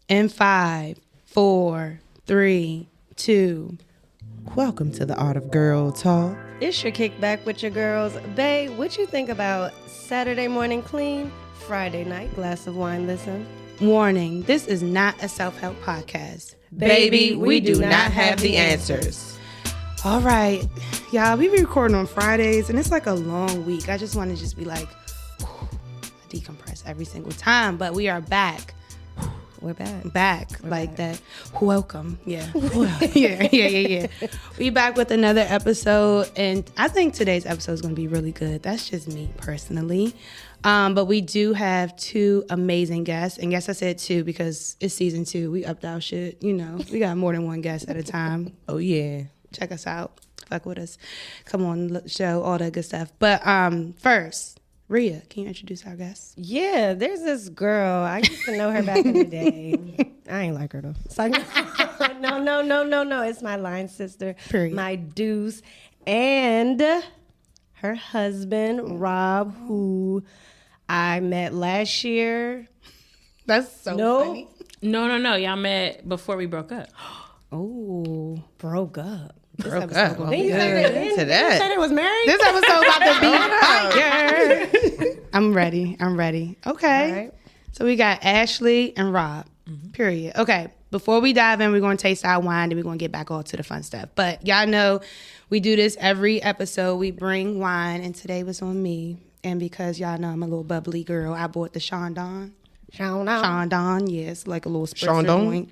In 5, 4, 3, 2. Welcome to the Art of Girl Talk. It's your kickback with your girls. Bae, what you think about Saturday morning clean, Friday night glass of wine listen? Warning, this is not a self-help podcast. Baby, we do not have the answers. All right, y'all, we be recording on Fridays, and it's like a long week. I just want to just be like, decompress every single time, but we are back. We're back. We're like back. That. Welcome. Yeah. Yeah. We back with another episode, and I think today's episode is going to be really good. That's just me personally. But we do have two amazing guests, and yes, I said two because it's season 2. We upped our shit. You know, we got more than one guest at a time. Oh yeah. Check us out. Fuck with us. Come on, show all that good stuff. But first, Riah, can you introduce our guest? Yeah, there's this girl. I used to know her back in the day. I ain't like her though. It's like, no. It's my line sister, Period. my deuce, and her husband, Rob, who I met last year. That's so funny. No. Y'all met before we broke up. Oh, Broke up. Broke Then you said it was married? this episode about to be fire. I'm ready. Okay. All right. So we got Ashley and Rob. Period. Okay. Before we dive in, we're going to taste our wine, and we're going to get back all to the fun stuff. But y'all know we do this every episode. We bring wine, and today was on me. And because y'all know I'm a little bubbly girl, I bought the Chandon. Chandon, yes, like a little spritzer joint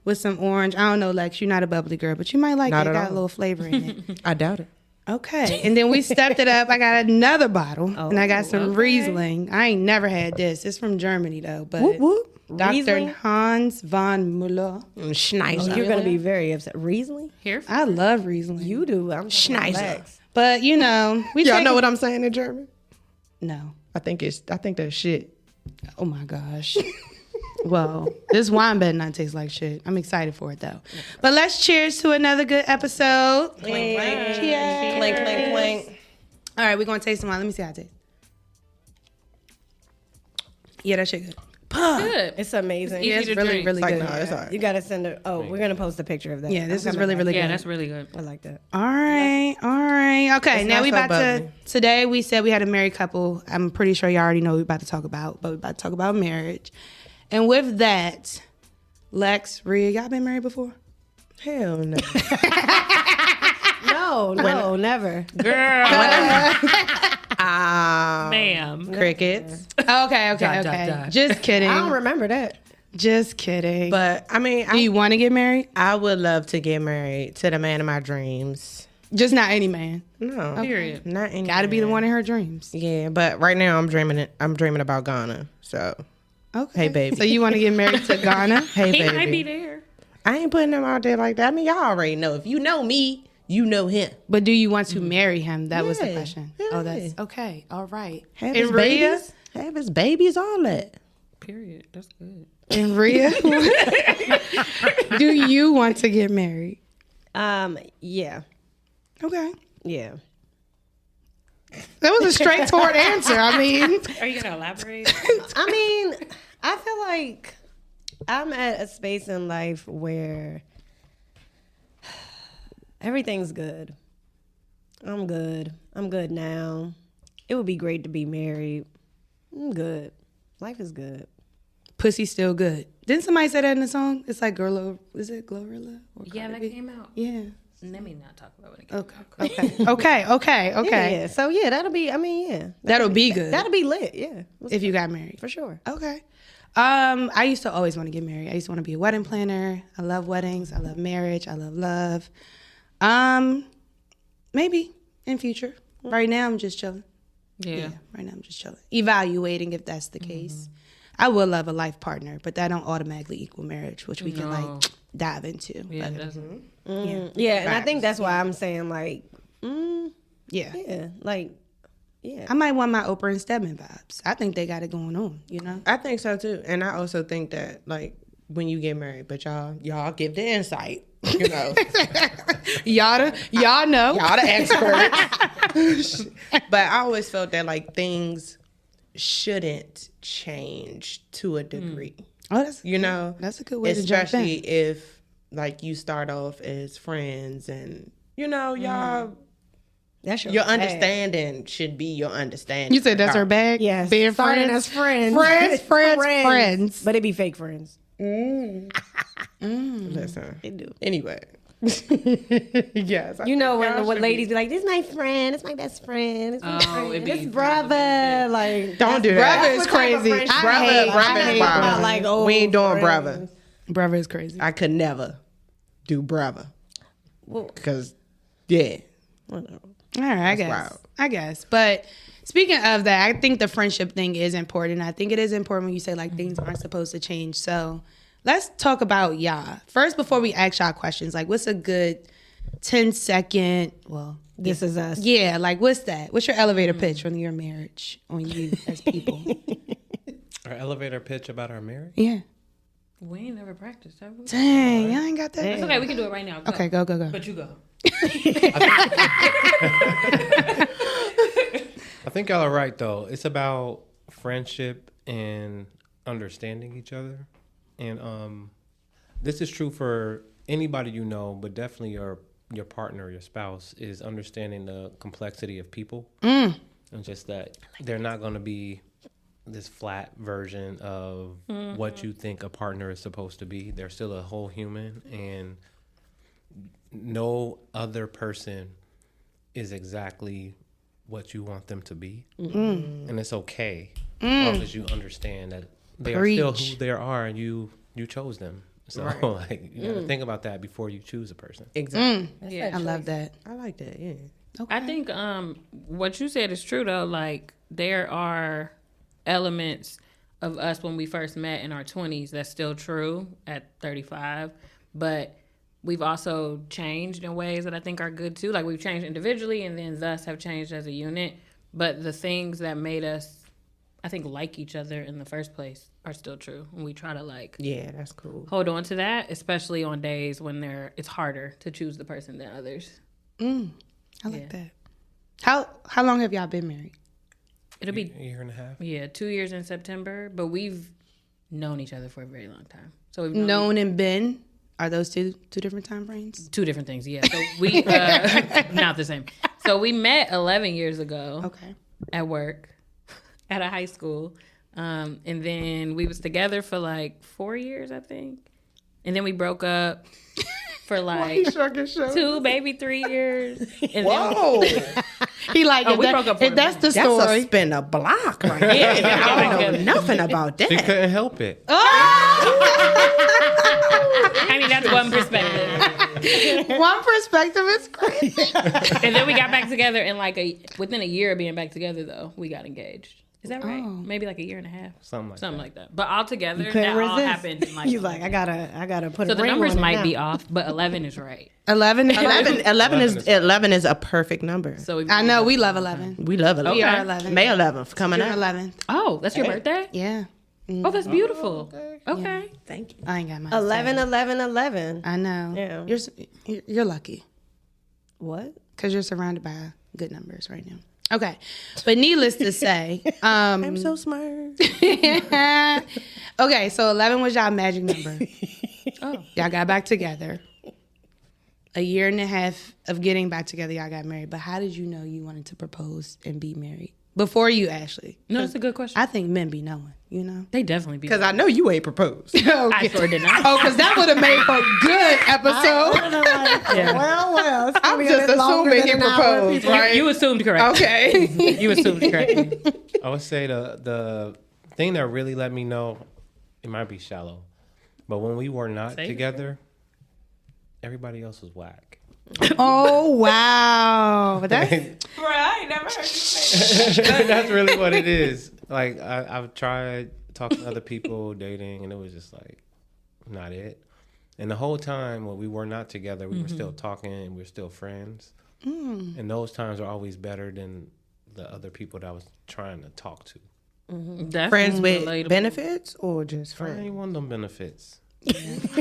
with some orange. I don't know, Lex, you're not a bubbly girl, but you might like it. It got a little flavor in it. I doubt it. Okay. And then we stepped it up. I got another bottle, and I got some Riesling. I ain't never had this. It's from Germany, though. But Whoop, whoop. Dr. Riesling? Hans von Müller. Schneider. You're going to be very upset. Riesling? Here? I love Riesling. You do. I'm Schneider. But, you know. Y'all know what I'm saying in German? No. I think that's shit. Oh, my gosh. Well, this wine better not taste like shit. I'm excited for it, though. But let's cheers to another good episode. Clink, clink. Cheers. Clink, clink, clink. All right, we're going to taste some wine. Let me see how it tastes. Yeah, that shit good. Good. It's amazing. Yeah, it's to really, drink. really Like, good. no, it's all right. You got to send it. Oh, we're going to post a picture of that. Yeah, this I'm is coming really, back. really good. Yeah, that's really good. I like that. All right. Okay, It's now not we so about bubbly. today we said we had a married couple. I'm pretty sure y'all already know what we're about to talk about, but we're about to talk about marriage. And with that, Lex, Riah, y'all been married before? Hell no. No, never. Girl. Ma'am. Crickets. Okay. Dot. Just kidding. I don't remember that. Just kidding. But I mean, do you want to get married? I would love to get married to the man of my dreams. Just not any man. No. Period. Not any. Got to be the man. one in her dreams. Yeah, but right now I'm dreaming about Ghana. So, Okay. Hey, baby. So you want to get married to Ghana? hey, He baby. might be there. I ain't putting him out there like that. I mean, y'all already know. If you know me, you know him. But do you want to marry him? That was the Yeah. question. Yeah. Oh, that's okay. All right. Have And his Riah? babies. Have his babies, all that. Period. That's good. And Riah, do you want to get married? Yeah. Okay. Yeah. That was a straightforward answer. I mean, Are you going to elaborate? I mean, I feel like I'm at a space in life where everything's good. I'm good now. It would be great to be married. I'm good. Life is good. pussy's still good. Didn't somebody say that in the song? It's like is it Glorilla? Or Yeah, Cardi that B? came out. Yeah. Let me not talk about it again. Okay. Yeah. So yeah, that'll be. I mean, yeah. That'll be good. That'll be lit. Yeah. If you got married. For sure. Okay. I used to always want to get married. I used to want to be a wedding planner. I love weddings. I love marriage. I love love. Maybe in future. Right now, I'm just chilling. Yeah. Right now, I'm just chilling. Evaluating if that's the case. I would love a life partner, but that don't automatically equal marriage, which we can like dive into. Yeah, But, that's Yeah, and I think that's why I'm saying like, yeah. yeah, like, yeah. I might want my Oprah and Stedman vibes. I think they got it going on, you know? I think so too. And I also think that like when you get married, but y'all give the insight, you know. y'all know. Y'all the experts. But I always felt that like things shouldn't change to a degree. Oh, that's You know, that's a good way to jump especially in. if like you start off as friends and y'all. That's Your bag. understanding should be your understanding. You said that's her bag. Yes. being Starting friends, as friends. friends. But it be fake friends. Listen. They do. Anyway. Yes. You know when y'all what should ladies be like, this is my friend, it's my best friend, it's my friend, it be this brother. Like, Don't do Brother that. is what type of crazy. friendship- Brother is about, brother. like, old We ain't doing friends. brother. Brother is crazy. I could never do brother. Well, Because, yeah. whatever. All right, wild. I guess. But speaking of that, I think the friendship thing is important. I think it is important when you say like things aren't supposed to change. So let's talk about y'all. First, before we ask y'all questions, like what's a good 10-second, well, This is us. yeah, like what's that? What's your elevator pitch on your marriage, on you as people? Our elevator pitch about our marriage? Yeah. We ain't never practiced, have we? Dang, y'all ain't got that. It's okay, we can do it right now. Go. Okay, go. But you go. I think y'all are right, though. It's about friendship and understanding each other. And this is true for anybody you know, but definitely your partner, your spouse, is understanding the complexity of people. And just that they're not going to be this flat version of what you think a partner is supposed to be. They're still a whole human, and no other person is exactly what you want them to be. And it's okay as long as you understand that they are still who they are and you chose them. So like you gotta think about that before you choose a person. Exactly. Yeah. I love that. I like that, yeah. I think what you said is true though. Like there are elements of us when we first met in our 20s that's still true at 35, but we've also changed in ways that I think are good too. Like we've changed individually and then thus have changed as a unit. But the things that made us, I think, like each other in the first place are still true. And we try to like Yeah, that's cool. hold on to that, especially on days when it's harder to choose the person than others. I like that. How long have y'all been married? It'll be A year and a half. 2 years in September, but we've known each other for a very long time. So we've Known and been. Are those two different time frames? two different things. Yeah, so we not the same. So we met 11 years ago. Okay. At work, at a high school, and then we was together for like 4 years, I think, and then we broke up for like 2, maybe 3 years. And Whoa. He like if, we broke up for if a that's the That's a story. spin a block right there. Yeah. I don't know nothing about She that. couldn't help it. I mean, that's one perspective. One perspective is crazy. And then we got back together, and like within a year of being back together, though, we got engaged. Is that right? Maybe like a year and a half, Something like that. But all together, Couldn't that all resist. happened. In like He's like, I gotta put so a the ring numbers on it might now. be off, but 11 is right. 11. 11 is a perfect number. So we I know we love 11. We love it. We are 11. May 11th coming June up. 11th. Oh, that's your birthday? Yeah. Oh, that's beautiful. Okay. Thank you. I ain't got my 11, 11, 11. I know. Yeah. You're lucky What? because you're surrounded by good numbers right now. Okay, but needless to say, I'm so smart. okay, so 11 was y'all magic number. Y'all got back together. A year and a half of getting back together, y'all got married. But how did you know you wanted to propose and be married? Before you, Ashley. No, that's a good question. I think men be knowing, you know? They definitely be. Because I know you ain't proposed. I sure did not. Oh, because that would have made for a good episode. Well. It's I'm gonna be a just bit longer assuming than he an hour. proposed, right? You assumed correctly. Okay. You assumed correctly. I would say the thing that really let me know, it might be shallow, but when we were not Say it. together, everybody else was whack. Oh, wow. That's, Bro, I ain't never heard you say that. That's really what it is. Like I've tried talking to other people, dating, and it was just like not it. And the whole time when we were not together, we were still talking and we were still friends. And those times are always better than the other people that I was trying to talk to. That's Friends with relatable. benefits or just I friends? ain't want them benefits.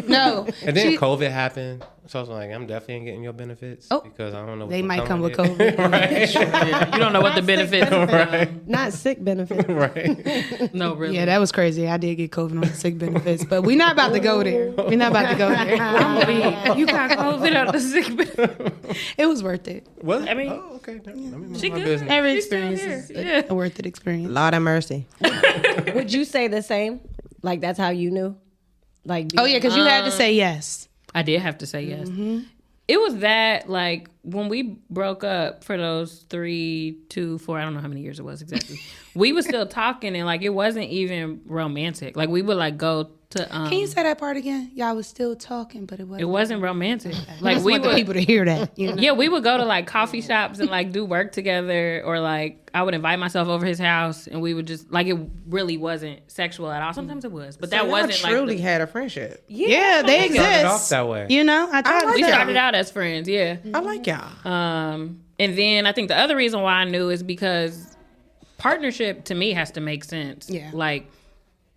No. And then She- COVID happened, so I was like, I'm definitely ain't getting your benefits because I don't know. they what's might come with it. COVID. right? You don't know what the benefits Not sick benefits. right. No, really. Yeah, that was crazy. I did get COVID on the sick benefits, but we're not about to go there. We're not about to go there. You got COVID out the sick benefits. It was worth it. What? I mean, oh, okay. I mean, she my good. business. Every She's still experience is here. a worth it experience. Lord have mercy. Would you say the same? Like that's how you knew? Like Oh yeah, because you had to say yes. I did have to say yes. It was that, like, when we broke up for those 3, 2, 4, I don't know how many years it was exactly. We were still talking, and, like, it wasn't even romantic. Like, we would, like, go to... Can you say that part again? Y'all was still talking, but it wasn't. It wasn't romantic. I Like, just we want the would... people to hear that. You know? Yeah, we would go to, like, coffee shops and, like, do work together, or, like, I would invite myself over his house, and we would just... Like, it really wasn't sexual at all. Sometimes it was, but that So wasn't, y'all like... truly had a friendship. Yeah, they Started off exist. that way. You know, I tried. We to started out as friends, yeah. I like y'all. And then I think the other reason why I knew is because partnership to me has to make sense. Yeah. Like,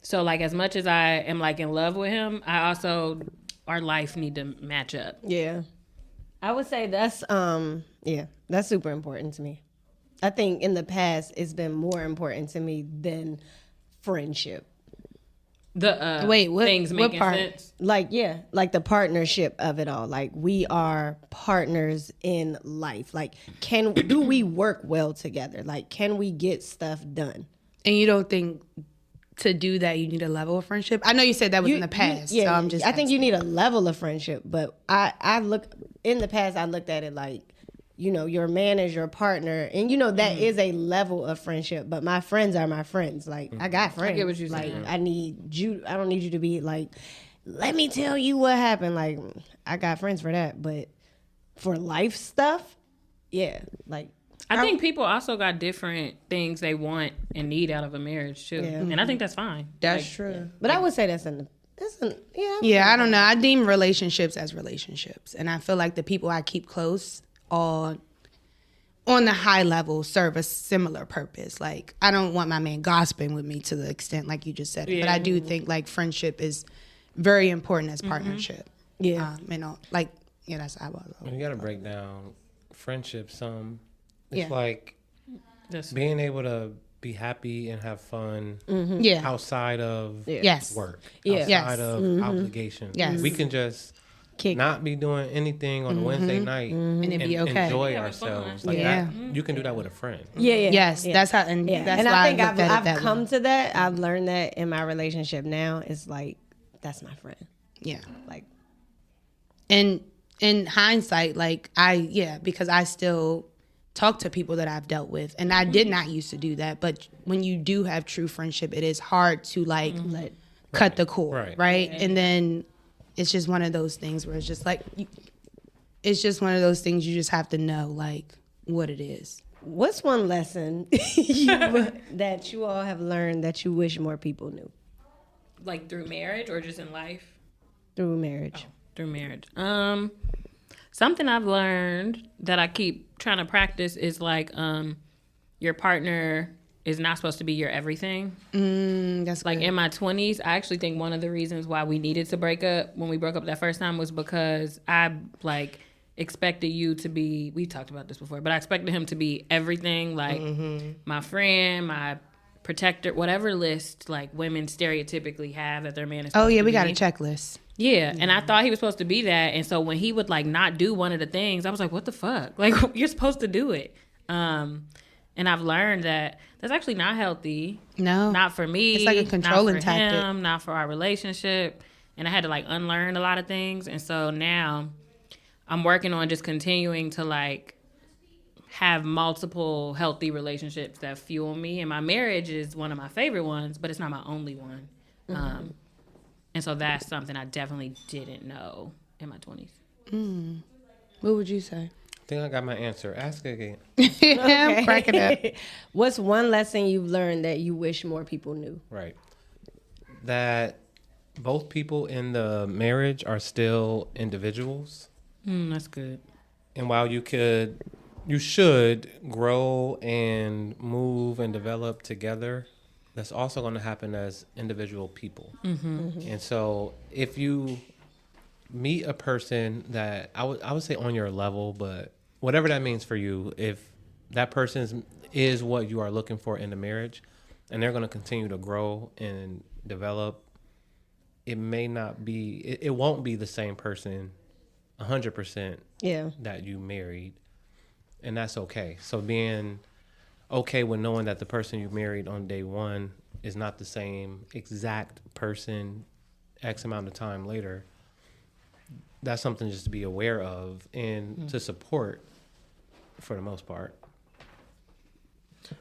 so like as much as I am like in love with him, I also, our life need to match up. Yeah. I would say that's that's super important to me. I think in the past it's been more important to me than friendship. The Wait, what- things what making part? sense. Like like the partnership of it all. Like we are partners in life. Like do we work well together? Like can we get stuff done? And you don't think to do that you need a level of friendship? I know you said that was in the past, so I'm just. I think you need a level of friendship, but I look in the past. I looked at it like, you know, your man is your partner, and you know that is a level of friendship. But my friends are my friends. Like I got friends. I get what you're like saying. I need you. I don't need you to be like, let me tell you what happened. Like I got friends for that, but for life stuff, yeah, like. I think people also got different things they want and need out of a marriage too. Yeah. And I think that's fine. That's Like, true. But I would say that's yeah. Yeah, I don't know. I deem relationships as relationships, and I feel like the people I keep close all on the high level serve a similar purpose. Like I don't want my man gossiping with me to the extent like you just said, but I do think like friendship is very important as partnership. Yeah. You know, like that's how I was. You got to break down friendship some. It's Yeah. like That's being able to be happy and have fun Yeah. outside of Yes. work, Yeah. outside Yes. of obligations. Yes. We can just Kick. not be doing anything on a Wednesday night And it'd be okay. enjoy Having fun. ourselves. Like Yeah. that, you can do that with a friend. Yeah. Yes, that's how, and Yeah, that's and why I think looked at it I've that come way. to that. I've learned that in my relationship now. It's like that's my friend. Yeah. Like And in hindsight, like because I still talk to people that I've dealt with, and I did not used to do that. But when you do have true friendship, it is hard to like cut the cord, right? And then it's just one of those things where it's just like, it's just one of those things you just have to know like what it is. what's one lesson that you all have learned that you wish more people knew like through marriage or just in life? through marriage? Through marriage. Something I've learned that I keep trying to practice is like your partner is not supposed to be your everything. That's Like good. in my 20s, I actually think one of the reasons why we needed to break up when we broke up that first time was because I like expected you to be, we talked about this before, but I expected him to be everything, like my friend, my protector, whatever list like women stereotypically have that their man is Oh supposed yeah, to we got a be. checklist. Yeah, and I thought he was supposed to be that, and so when he would like not do one of the things, I was like, "What the fuck? Like you're supposed to do it." And I've learned that that's actually not healthy. No, Not for me. It's like a controlling not for tactic. him, not for our relationship. And I had to like unlearn a lot of things, and so now I'm working on just continuing to like have multiple healthy relationships that fuel me. And my marriage is one of my favorite ones, but it's not my only one. And so that's something I definitely didn't know in my 20s. What would you say? I think I got my answer. Ask again. I'm cracking up. What's one lesson you've learned that you wish more people knew? Right. That both people in the marriage are still individuals. That's good. And while you should grow and move and develop together, that's also going to happen as individual people. And so if you meet a person that I would say on your level, but whatever that means for you, if that person is what you are looking for in a marriage, and they're going to continue to grow and develop, it won't be the same person 100% that you married, and that's okay. So being okay with knowing that the person you married on day one is not the same exact person X amount of time later, that's something just to be aware of and to support for the most part.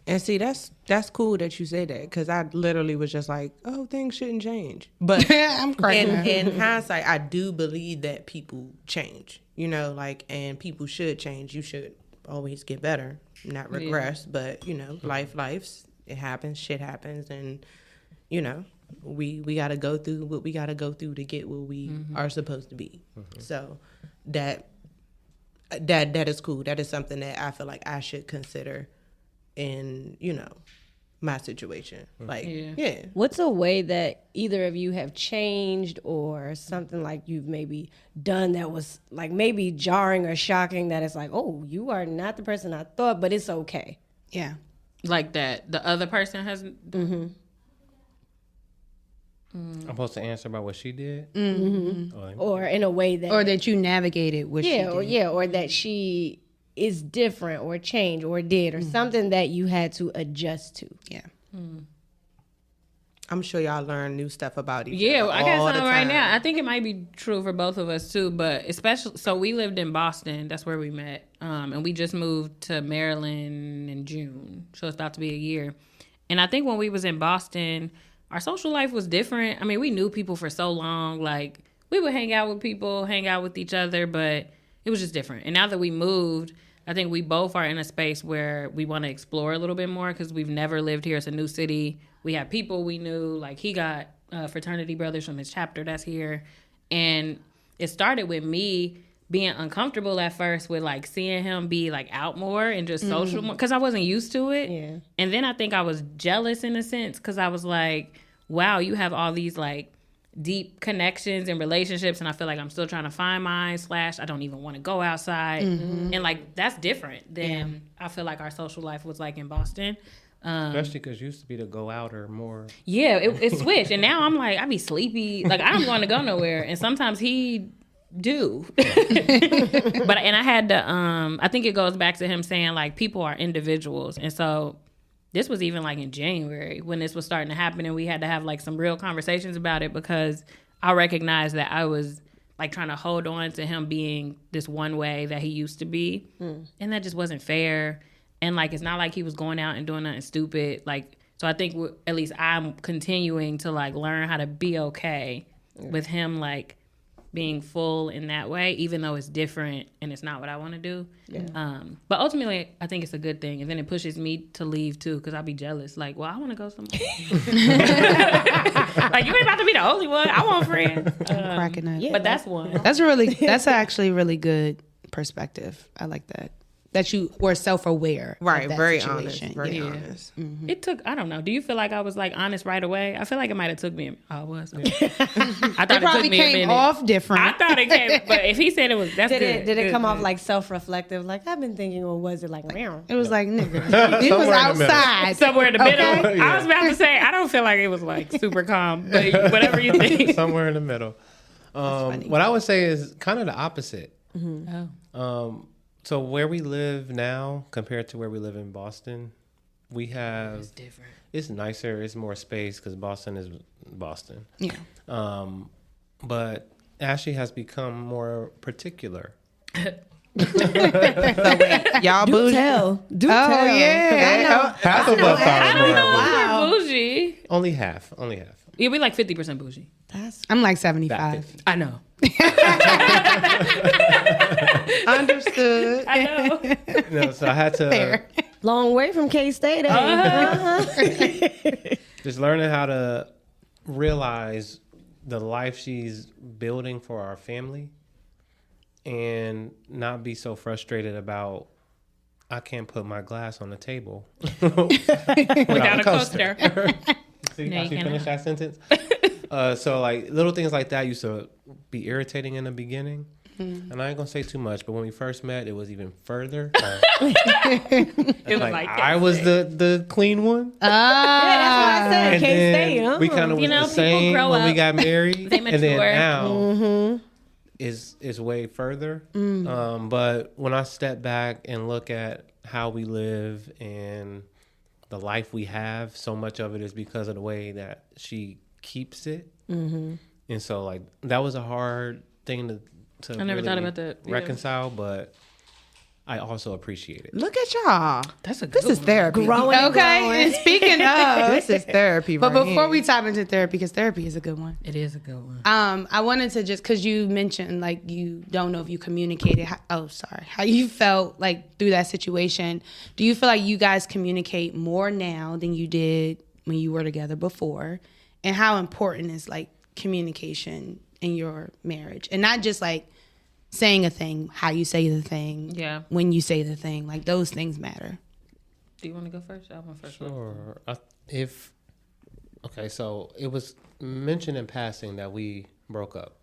And see, that's cool that you say that, because I literally was just like, oh, things shouldn't change. But I'm cracking up. in hindsight, I do believe that people change, you know, like, and people should change. You should always get better, not regress. But, you know, life's, it happens, shit happens. And, you know, we got to go through what we got to go through to get where we are supposed to be. So that is cool. That is something that I feel like I should consider in, you know, my situation. Like, yeah. What's a way that either of you have changed, or something like you've maybe done that was like maybe jarring or shocking, that it's like, oh, you are not the person I thought, but it's okay? Yeah. Like that the other person has. I'm supposed to answer about what she did? Or in a way that... Or that you navigated what she did. Or that she is different or changed or did, or something that you had to adjust to. Yeah. I'm sure y'all learn new stuff about each Yeah, other I got all the something right time. now. I think it might be true for both of us too, but especially, so we lived in Boston. That's where we met. And we just moved to Maryland in June. So it's about to be a year. And I think when we was in Boston, our social life was different. I mean, we knew people for so long. Like, we would hang out with people, hang out with each other, but it was just different. And now that we moved, I think we both are in a space where we want to explore a little bit more, because we've never lived here. It's a new city. We have people we knew. Like, he got fraternity brothers from his chapter that's here. And it started with me being uncomfortable at first with, like, seeing him be, like, out more and just social more, because I wasn't used to it. Yeah. And then I think I was jealous in a sense, because I was like, wow, you have all these, like, deep connections and relationships, and I feel like I'm still trying to find mine / I don't even want to go outside. And, like, that's different than I feel like our social life was like in Boston. Especially because used to be to go out or more. Yeah, it switched. And now I'm like, I be sleepy. Like, I don't want to go nowhere. And sometimes he do. And I had to, I think it goes back to him saying, like, people are individuals. And so this was even like in January when this was starting to happen, and we had to have like some real conversations about it, because I recognized that I was like trying to hold on to him being this one way that he used to be. And that just wasn't fair. And like, it's not like he was going out and doing nothing stupid. Like, so I think at least I'm continuing to like learn how to be okay with him, like being full in that way, even though it's different and it's not what I want to do. But ultimately, I think it's a good thing. And then it pushes me to leave too, because I'll be jealous. Like, well, I want to go somewhere. Like, you ain't about to be the only one. I want friends. Cracking up. But that's one. That's actually really good perspective. I like that. That you were self-aware. Right, of that very situation. honest. Very honest. It took, I don't know. Do you feel like I was like honest right away? I feel like it might have took me. I was. I thought It probably came off different. I thought it came, but if he said it was, that's good. Did it Good, come good. off like self-reflective? Like, I've been thinking, or was it like, meow? It was like, nigga. It was outside. Somewhere in the middle. Okay. I was about to say, I don't feel like it was like super calm, but whatever you think. Somewhere in the middle. What I would say is kind of the opposite. So where we live now compared to where we live in Boston, we have... It's different. It's nicer. It's more space because Boston is Boston. Yeah. But Ashley has become more particular. So wait, y'all bougie? Do Oh, tell. yeah. Half of us I are don't know more if we're bougie. Only half. Only half. Yeah, we like 50% bougie. I'm like 75. I know. Understood. I know. No, so I had to Fair. Long way from K-State. just learning how to realize the life she's building for our family and not be so frustrated about I can't put my glass on the table Without a coaster. See how she finished that sentence? So like little things like that used to be irritating in the beginning. And I ain't gonna say too much, but when we first met, it was even further. It was like I was the clean one. Yeah, that's what I said. And Can't then stay, huh? we kind of was the people same grow when we up. got married. They And then mature. now is way further. But when I step back and look at how we live and the life we have, so much of it is because of the way that she keeps it. And so like that was a hard thing to I never thought about that. Yeah. reconcile, but I also appreciate it. Look at y'all. That's a good This is one. therapy. Growing. Okay, and speaking of, This is therapy. but right before here. we tap into therapy, because therapy is a good one. It is a good one. I wanted to just because you mentioned like you don't know if you communicated. How you felt like through that situation. Do you feel like you guys communicate more now than you did when you were together before? And how important is like communication in your marriage, and not just like saying a thing, how you say the thing, when you say the thing, like those things matter. Do you want to go first? I want first. Sure. So it was mentioned in passing that we broke up.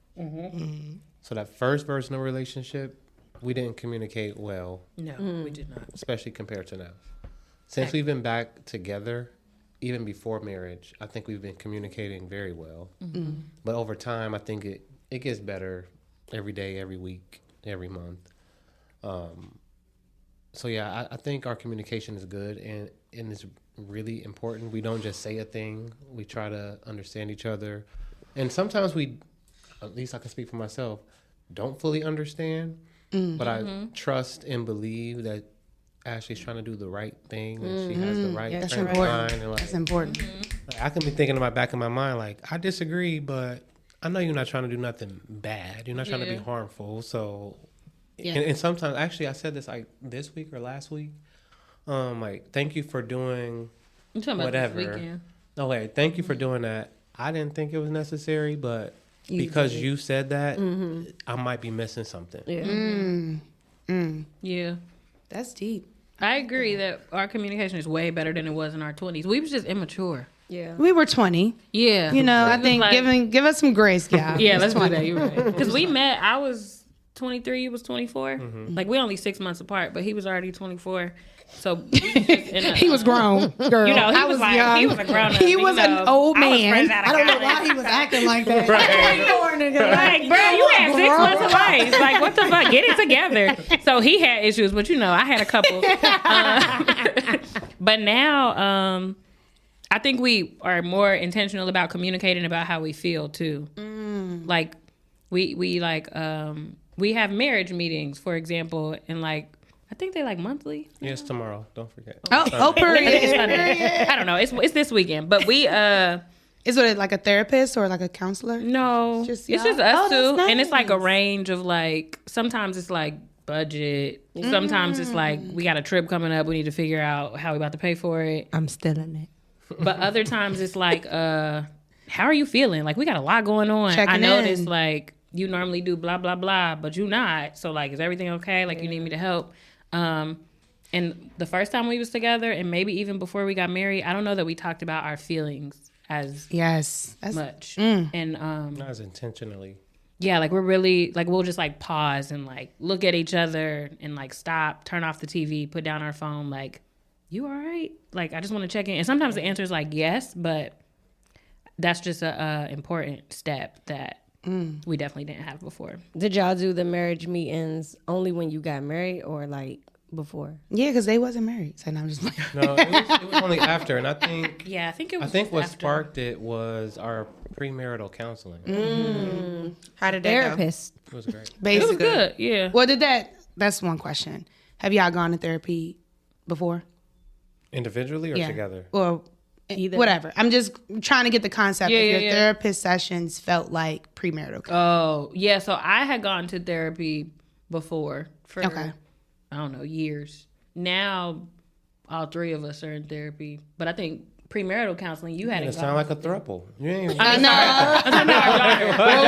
So that first version of the relationship, we didn't communicate well, No, we did not. especially compared to now. Since we've been back together, even before marriage, I think we've been communicating very well. But over time, I think it gets better every day, every week, every month. So yeah, I think our communication is good and it's really important. We don't just say a thing. We try to understand each other. And sometimes we, at least I can speak for myself, don't fully understand. But I trust and believe that Ashley's trying to do the right thing and she has the right That's frame of important. mind. And like, That's important. like, I can be thinking in my back of my mind, like, I disagree, but I know you're not trying to do nothing bad. You're not trying to be harmful. So, and sometimes, actually, I said this like this week or last week. Like, thank you for doing I'm talking about whatever. this weekend. No, wait, thank you for doing that. I didn't think it was necessary, but because you said that, I might be missing something. Yeah. That's deep. I agree that our communication is way better than it was in our 20s. We was just immature. Yeah. We were 20. Yeah. You know, I It was think like- give us some grace, y'all. Yeah, let's do that. You're right. Because we met, I was 23, he was 24. Like, we only 6 months apart, but he was already 24. So we was just in a, He was grown, girl. You know, he I was like, young. he was a grown up. He was an old man. I don't know why he was acting like that. Like, bro, you had 6 months of life. Like, what the fuck? Get it together. So he had issues, but you know, I had a couple. But now, I think we are more intentional about communicating about how we feel too. Like, we have marriage meetings, for example, and like, I think they like monthly. Yes, tomorrow. Don't forget. Period. It's Sunday. I don't know. It's this weekend, but we Is it like a therapist or like a counselor? no, Just it's y'all? just us Oh, two, that's and it's like a nice. range of like. Sometimes it's like budget. Sometimes it's like we got a trip coming up. We need to figure out how we about to pay for it. I'm still in it. But other times it's like, how are you feeling? Like, we got a lot going on. I Checking noticed in. like you normally do blah blah blah, but you not. So like, is everything okay? Like, you need me to help? And the first time we was together, and maybe even before we got married, I don't know that we talked about our feelings as Yes. That's much. And Not as intentionally. yeah, like we're really like we'll just like pause and like look at each other and like stop, turn off the TV, put down our phone, like, you all right? Like, I just want to check in. And sometimes the answer is like yes, but that's just a important step that we definitely didn't have before. Did y'all do the marriage meetings only when you got married or like before? Yeah, because they wasn't married. So now I'm just like, No, it was only after, and I think Yeah, I think it was. I think what after. sparked it was our premarital counseling. How did that go? Therapist. It was great. It was basically. good. Yeah. Well, that's one question. Have y'all gone to therapy before? Individually or together? Or Either. whatever. I'm just trying to get the concept Yeah, if yeah, your yeah. therapist sessions felt like premarital. Oh, yeah. So I had gone to therapy before for, Okay. I don't know, years. Now, all three of us are in therapy. But I think premarital counseling, you hadn't It sound like a throuple. You ain't. Well, we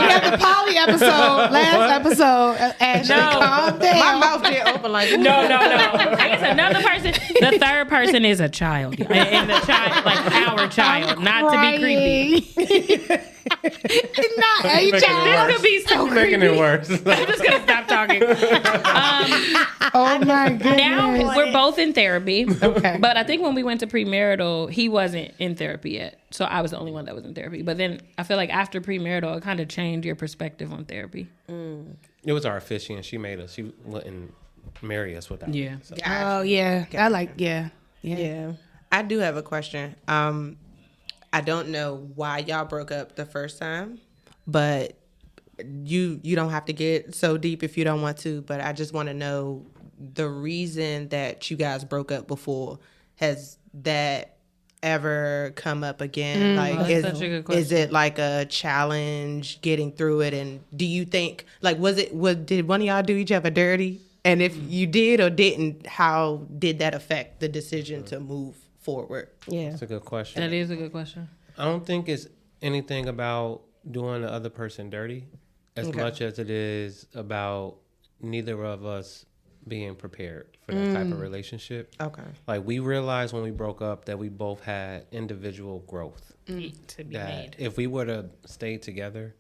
have the poly episode, last episode. Ashley, calm down. My mouth get open like No. I guess another person. The third person is a child, and the child, like our child, not to be creepy. Not a child. This could be so making creepy. it worse. I'm just gonna stop talking. Oh my goodness. Now we're both in therapy. Okay. But I think when we went to premarital, he wasn't in therapy yet. So I was the only one that was in therapy. But then I feel like after premarital, it kind of changed your perspective on therapy. It was our officiant. She made us. She wouldn't marry us without. Yeah. So. Oh yeah, I like yeah. I do have a question. I don't know why y'all broke up the first time, but you don't have to get so deep if you don't want to, but I just want to know the reason that you guys broke up before. Has that ever come up again? Like, That's such a good question. is it like a challenge getting through it? And do you think, like, did one of y'all do each other dirty? And if you did or didn't, how did that affect the decision to move forward? Yeah. That's a good question. That is a good question. I don't think it's anything about doing the other person dirty as much as it is about neither of us being prepared for that type of relationship. Okay. Like, we realized when we broke up that we both had individual growth. To be That made. if we would have stayed together,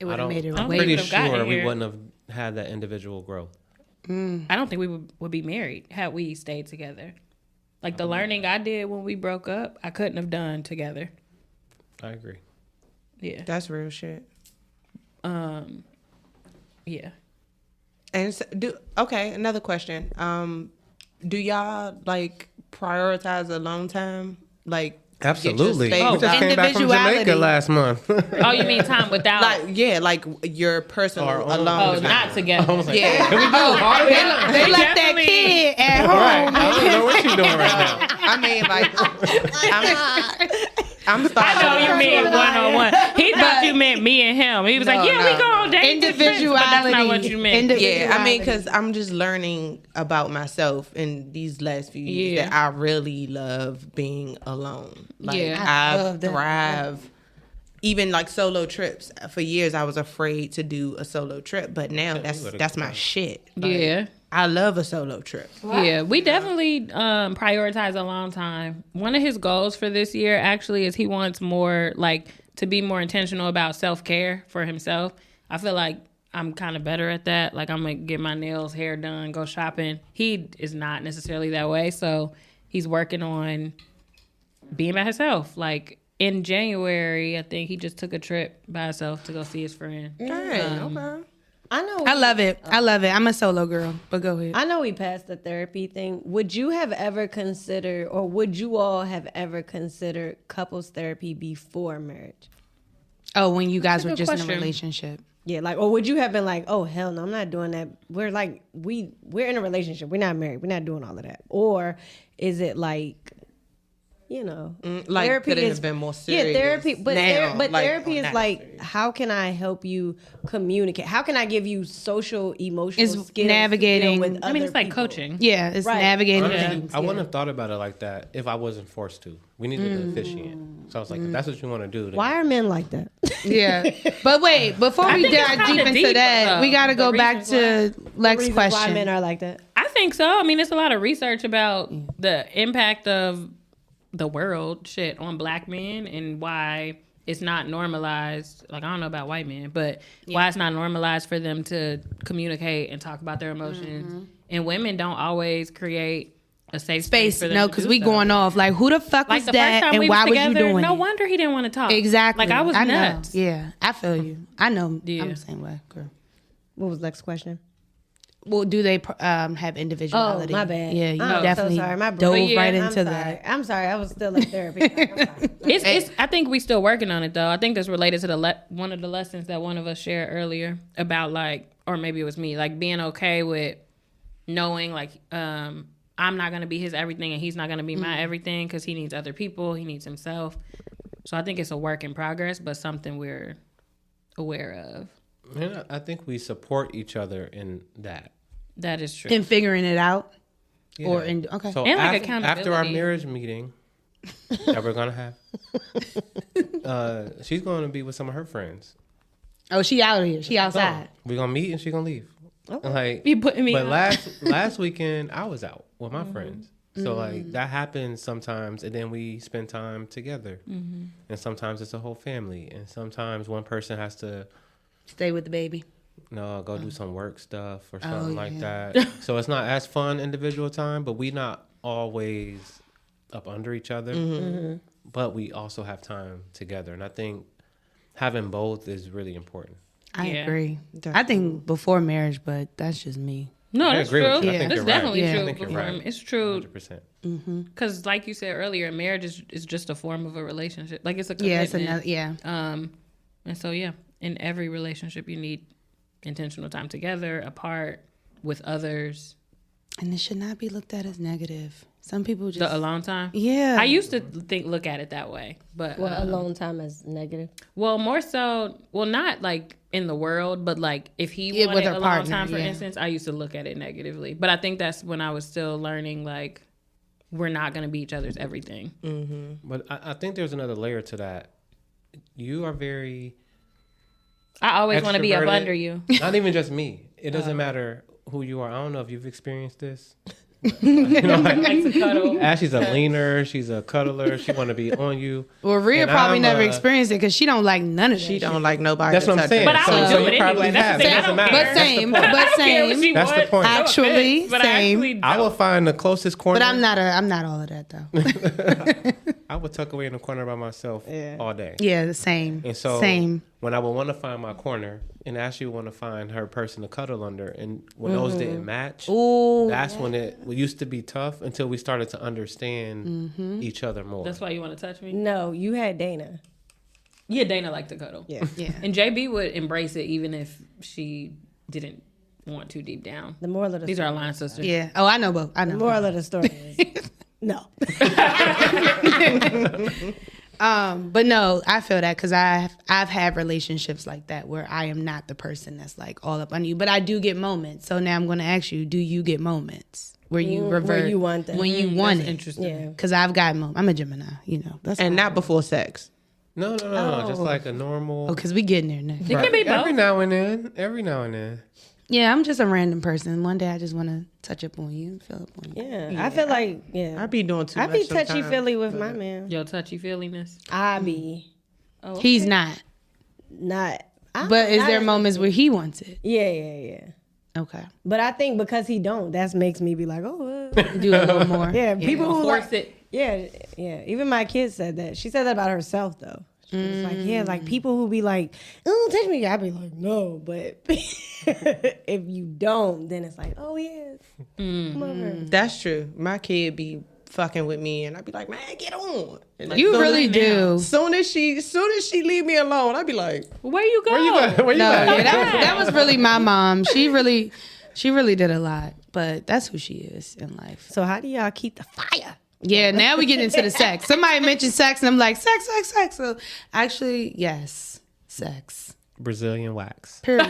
It would have made it I'm way pretty would've gotten sure we here. wouldn't have had that individual growth. I don't think we would be married had we stayed together. Like the learning I did when we broke up, I couldn't have done together. I agree. Yeah. That's real shit. Yeah. And so, another question. Do y'all like prioritize alone time? Like, Absolutely. Get your We just came back from individuality. Jamaica last month. Oh, you mean time without? like your personal Our own alone oh, time. not together. Yeah. They left that Definitely. kid at Right. home. I don't know what you're doing right now. I mean, like, I'm I starting. know you mean one on one. He thought you meant me and him. He was like, "Yeah, we go on dates, and trips," but that's not what you meant. Yeah, I mean, because I'm just learning about myself in these last few years that I really love being alone. Like, Yeah. I love that. thrive. Even like solo trips. For years, I was afraid to do a solo trip, but now that's my shit. Like, Yeah. I love a solo trip. Yeah, we definitely prioritize a long time. One of his goals for this year actually is he wants more like to be more intentional about self-care for himself. I feel like I'm kind of better at that. Like I'm going to get my nails, hair done, go shopping. He is not necessarily that way, so he's working on being by himself. Like in January, I think he just took a trip by himself to go see his friend. Okay. I know. I love it. I'm a solo girl, but go ahead. I know we passed the therapy thing. Would you have ever considered, or would you all have ever considered couples therapy before marriage? Oh, when you guys a were good just in question. a relationship. Yeah, like, or would you have been like, oh hell no, I'm not doing that. We're like, we're in a relationship. We're not married. We're not doing all of that. Or is it like, you know, Like, therapy could it is have been more serious? Yeah, therapy, but now, therapy is not like, serious. how can I help you communicate? How can I give you social, emotional It's skills to deal navigating- with I mean, other it's like people? coaching. Yeah, it's Right. navigating Honestly, things. I wouldn't have thought about it like that if I wasn't forced to. We needed an officiant. So I was like, if that's what you want to do, then Why are men like that? Yeah, but wait, before we think it's dive kinda deep into deep, that, we got to the go back reasons to Lex's Reasons why men question. are like that. I think so. I mean, it's a lot of research about the impact of the world shit on black men and why it's not normalized. Like, I don't know about white men, but why it's not normalized for them to communicate and talk about their emotions. And women don't always create a safe space Space, for them no, to because do we so. going off. Like, who the fuck Like was the first that, time and we why was was you together, doing no it? wonder he didn't want to talk. Exactly. Like, I was know. nuts. Yeah, I feel you. I know. Yeah. I'm the same way, girl. What was Lex's question? Well, do they have individuality? Oh, my bad. Yeah, you I'm definitely so sorry. My dove brain- right I'm into sorry. that. I'm sorry. I was still in therapy. I'm sorry. It's. I think we still working on it though. I think that's related to the one of the lessons that one of us shared earlier about like, or maybe it was me, like being okay with knowing like I'm not gonna be his everything and he's not gonna be my everything because he needs other people, he needs himself. So I think it's a work in progress, but something we're aware of. And I think we support each other in that. That is true. In figuring it out, Yeah. or in okay. So And, like, after our accountability. marriage meeting, that we're gonna have. She's going to be with some of her friends. Oh, she out here. She outside. We're gonna meet and she's gonna leave. Okay. Like, You putting me but on. last weekend I was out with my friends. So like that happens sometimes, and then we spend time together. And sometimes it's a whole family, and sometimes one person has to Stay with the baby. go do some work stuff or something like yeah. that. So it's not as fun individual time, but we not always up under each other. But we also have time together, and I think having both is really important. I Yeah. agree. I think before marriage, but that's just me. No, I that's agree true. with you. I Yeah. think That's you're right. definitely Yeah. true. I think you're right. It's true 100%. because, like you said earlier, marriage is just a form of a relationship. Like it's a Yeah, it's commitment. another. And so in every relationship, you need intentional time together, apart, with others. And it should not be looked at as negative. Some people just. The alone time. Yeah. I used to look at it that way, but Well, alone time is negative. well, more so, well, not like in the world, but like if he Yeah, with wanted her alone partner, time, for yeah. instance, I used to look at it negatively. But I think that's when I was still learning, like, we're not going to be each other's everything. But I think there's another layer to that. You are very I always want to be up extroverted. under you. Not even just me. It doesn't matter who you are. I don't know if you've experienced this. Like to cuddle. Ashley's a leaner. She's a cuddler. She want to be on you. Well, Riah And probably I'm, never experienced it because she don't like none of that. She shit. don't like nobody. That's to what I'm touch saying. her. But I So- would so do you it probably anyway. That's have. the thing. It I doesn't don't matter. care. But same. I But don't care what same. she That's the wants. point. No Actually, offense, but I same. actually I will don't. find the closest corner. But I'm not all of that though. I would tuck away in the corner by myself all day. Yeah, the same. And so Same. when I would want to find my corner, and Ashley would want to find her person to cuddle under, and when those didn't match, Ooh. that's when it used to be tough until we started to understand each other more. That's why you want to touch me? No, you had Dana. Yeah, Dana liked to cuddle. Yeah. Yeah. And JB would embrace it even if she didn't want to deep down. The moral of the These are story. our line sisters. Yeah. Oh, I know both. I The know. moral of the story is no. But no, I feel that because I've had relationships like that where I am not the person that's like all up on you, but I do get moments. So now I'm going to ask you: do you get moments where you revert where you want that. when you want That's it? interesting. Yeah. Because I've got moments. I'm a Gemini, you know. That's And not before sex. No, just like a normal. Oh, because we getting there next. It can be both. Every now and then. Yeah, I'm just a random person. One day I just want to touch up on you, feel up on you. Yeah. I feel like I be doing too I much be touchy sometimes. feely with my man. Your touchy feeliness. I be He's not. not. But is not there as- moments where he wants it? Yeah. Okay. But I think because he don't, that makes me be like, oh, Do a little more. yeah. People who Force like, it. yeah. Even my kid said that. She said that about herself though. She was like, yeah, like people who be like, oh, touch me. I'd be like, no. But if you don't, then it's like, oh yes, come over. That's true. My kid be fucking with me, and I be like, man, get on. And like, You soon really as- do. Soon as she leave me alone, I be like, Where you go? Where you at? Where you No, at? yeah, that was really my mom. She really did a lot, but that's who she is in life. So how do y'all keep the fire? Yeah, now we get into the sex. Somebody mentioned sex, and I'm like, sex. So actually, yes, sex. Brazilian wax. Period.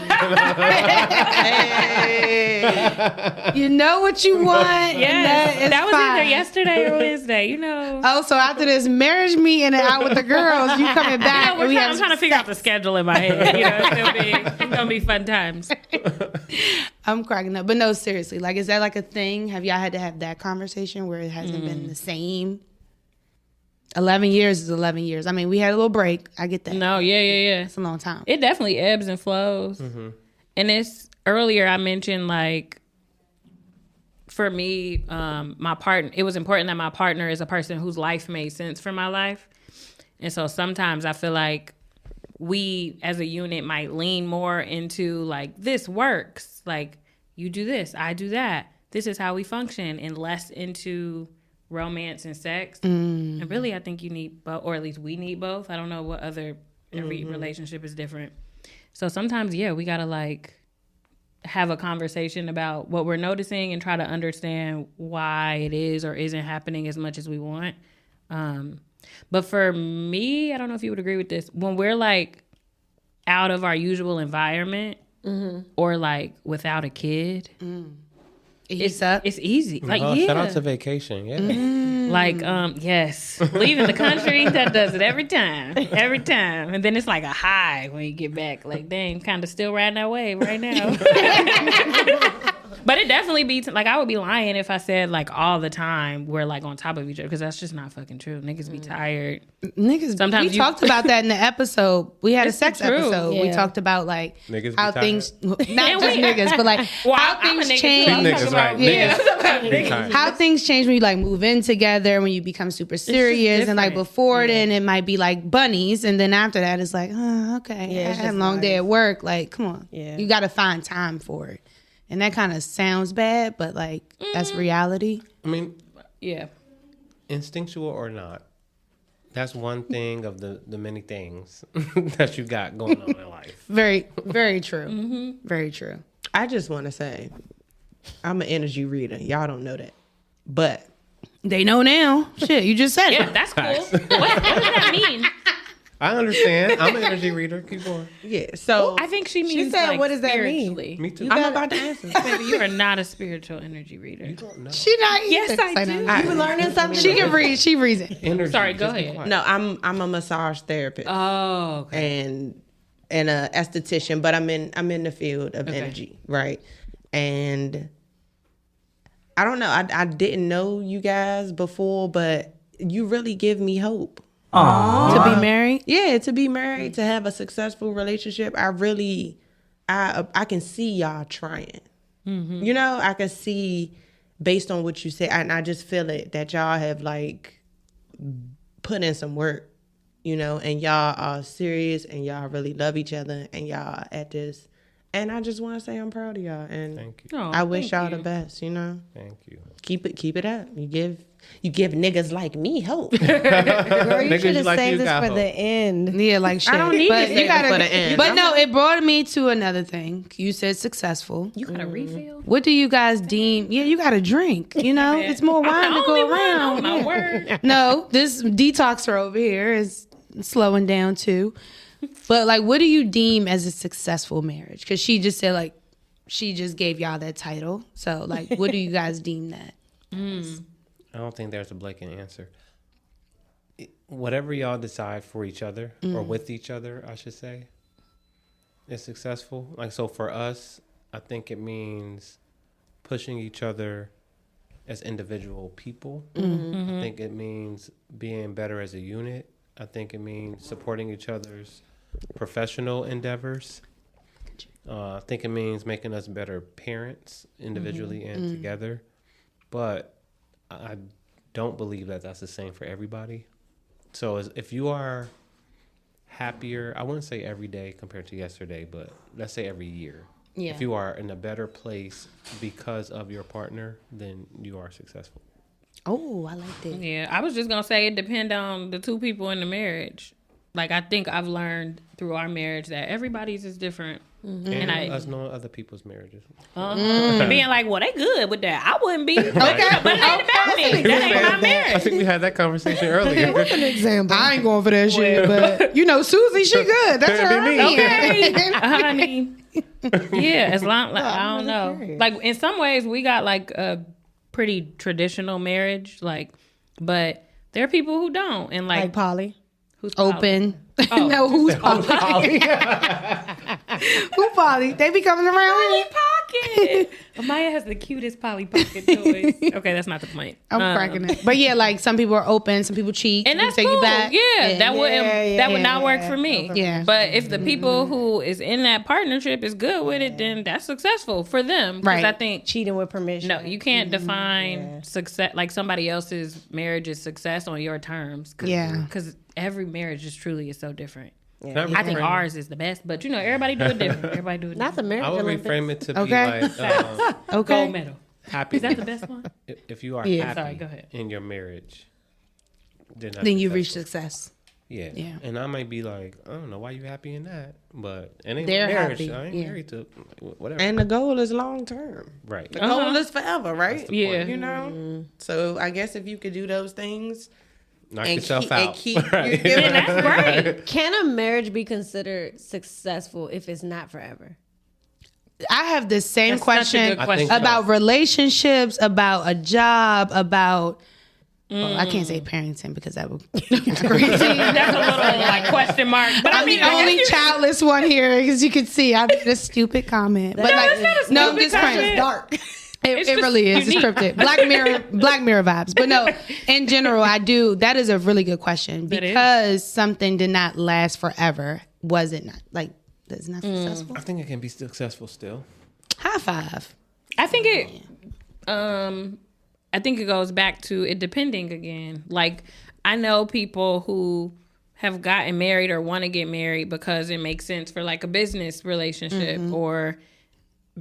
You know what you want. Yes, that was fine. either yesterday or Wednesday. You know. Oh, so after this marriage meeting and out with the girls, you coming back? No, and we I'm have trying to figure out the schedule in my head. You know, it's gonna be fun times. I'm cracking up, but no, seriously. Like, is that like a thing? Have y'all had to have that conversation where it hasn't been the same? 11 years is 11 years. I mean, we had a little break. I get that. No, yeah. It's a long time. It definitely ebbs and flows. And it's earlier I mentioned like for me, my partner. It was important that my partner is a person whose life made sense for my life, and so sometimes I feel like we as a unit might lean more into like this works, like you do this, I do that. This is how we function, and less into romance and sex. And really, I think you need both, or at least we need both. I don't know what other every relationship is different. So sometimes, yeah, we gotta like have a conversation about what we're noticing and try to understand why it is or isn't happening as much as we want. But for me, I don't know if you would agree with this. When we're like out of our usual environment or like without a kid, it's easy. Like, Shout out to vacation. Yeah. Like, yes, leaving the country, that does it every time. And then it's like a high when you get back. Like, dang, kind of still riding that wave right now. But it definitely beats, like, I would be lying if I said, like, all the time we're, like, on top of each other, because that's just not fucking true. Niggas be tired. Niggas, Sometimes we talked about that in the episode. We had a sex true. episode. Yeah. We talked about, like, Niggas how be things, not just niggas, but, like, Well, how I'm a things nigga, too. change. I'm Niggas, right. Yeah. Niggas. Tired. How things change when you like move in together, when you become super serious, and like different. before then it might be like bunnies, and then after that it's like, oh, okay, Yeah, I it's had a just long day life. at work. Like, come on, Yeah. you got to find time for it, and that kind of sounds bad, but like that's reality. I mean, Yeah. instinctual or not, that's one thing of the many things that you got going on in life. Very, very true. Very true. I just want to say, I'm an energy reader. Y'all don't know that, but They know now. Shit, you just said Yeah, it. that's cool. What does that mean? I understand. I'm an energy reader. Keep going. yeah. So I think she means said, like, what does that mean? spiritually. Me too. I'm about to answer. Baby, you are not a spiritual energy reader. don't know. She not. Yes, either. I Say do. no. You learning something? She can read. She reads it. Energy. Sorry, go just be ahead. quiet. No, I'm a massage therapist Oh, okay. and a esthetician, but I'm in the field of energy, right? And I don't know. I didn't know you guys before, but you really give me hope. To be married. Yeah, to be married, to have a successful relationship. I can see y'all trying. You know, I can see based on what you say, and I just feel it that y'all have like put in some work, you know, and y'all are serious and y'all really love each other and y'all at this. And I just want to say I'm proud of y'all, and Thank you. Oh, I wish thank y'all you. the best. You know, Thank you. keep it up. You give niggas like me hope. Girl, you Niggas should have like saved you this got for hope. the end. Yeah, like shit. I don't need to but save you it gotta, for the end. But no, it brought me to another thing. You said successful. You got a refill? What do you guys deem? Yeah, you got to drink. You know, it's more wine to go around. Oh, my Yeah. word. No, this detoxer over here is slowing down too. But like, what do you deem as a successful marriage? Because she just said like, she just gave y'all that title. So like, what do you guys deem that? I don't think there's a blatant answer. Whatever y'all decide for each other or with each other, I should say, is successful. Like, so for us, I think it means pushing each other as individual people. I think it means being better as a unit. I think it means supporting each other's professional endeavors. I think it means making us better parents individually and together. But I don't believe that that's the same for everybody. So if you are happier, I wouldn't say every day compared to yesterday, but let's say every year. Yeah. If you are in a better place because of your partner, then you are successful. Oh, I like that. Yeah, I was just gonna say it depends on the two people in the marriage. Like, I think I've learned through our marriage that everybody's is different. And us knowing other people's marriages. Being like, well, they good with that. I wouldn't be. Okay. But it ain't about me. That ain't my I marriage. think we had that conversation earlier. An example. I ain't going for that shit, but you know, Susie, she good. That's Could her. be me. Okay. Honey. Yeah, as long, like, I don't know. Like, in some ways, we got like a pretty traditional marriage, like, but there are people who don't. And like Polly. who's Polly? Open. No, who's Polly? Who Polly? They be coming around Polly here. Pocket. Amaya has the cutest Polly Pocket toys. Okay, that's not the point. I'm cracking it. But yeah, like some people are open, some people cheat. And some that's people cool. take you back. Yeah, that would not work for me. Yeah. But if the people who is in that partnership is good with it, then that's successful for them. 'Cause Right. I think Cheating with permission. no, you can't define success like somebody else's marriage is success on your terms. Yeah. Because every marriage is truly is so different. Can I I think reframe- ours is the best, but you know, everybody do it different. Everybody do it Not the different. marriage I would Olympics. reframe it to be Okay. like Okay. Gold medal. happy. Is that the best one? If you are Yeah. happy Sorry, go ahead. in your marriage, then, that's Then you reach successful. success. Yeah. Yeah. And I might be like, I don't know why you happy in that, but it ain't They're marriage. happy, I ain't yeah. married to whatever. And the goal is long term. right. The goal is forever, right? Yeah. You know? So I guess if you could do those things Knock and yourself keep, out. and keep Right. you know, And that's great. Can a marriage be considered successful if it's not forever? I have the same That's question, such a good question. about relationships, about a job, about. Well, I can't say parenting because that would. That's a little like question mark. But I'm the only childless one here, as you can see. I made a stupid comment, but it's not a stupid I'm just comment. playing. Dark. It really is. It's scripted. Black Mirror vibes. But no, in general, I do. That is a really good question because something did not last forever. Was it not? Like, is it not successful? I think it can be successful still. High five. I think it goes back to it depending again. Like, I know people who have gotten married or want to get married because it makes sense for like a business relationship or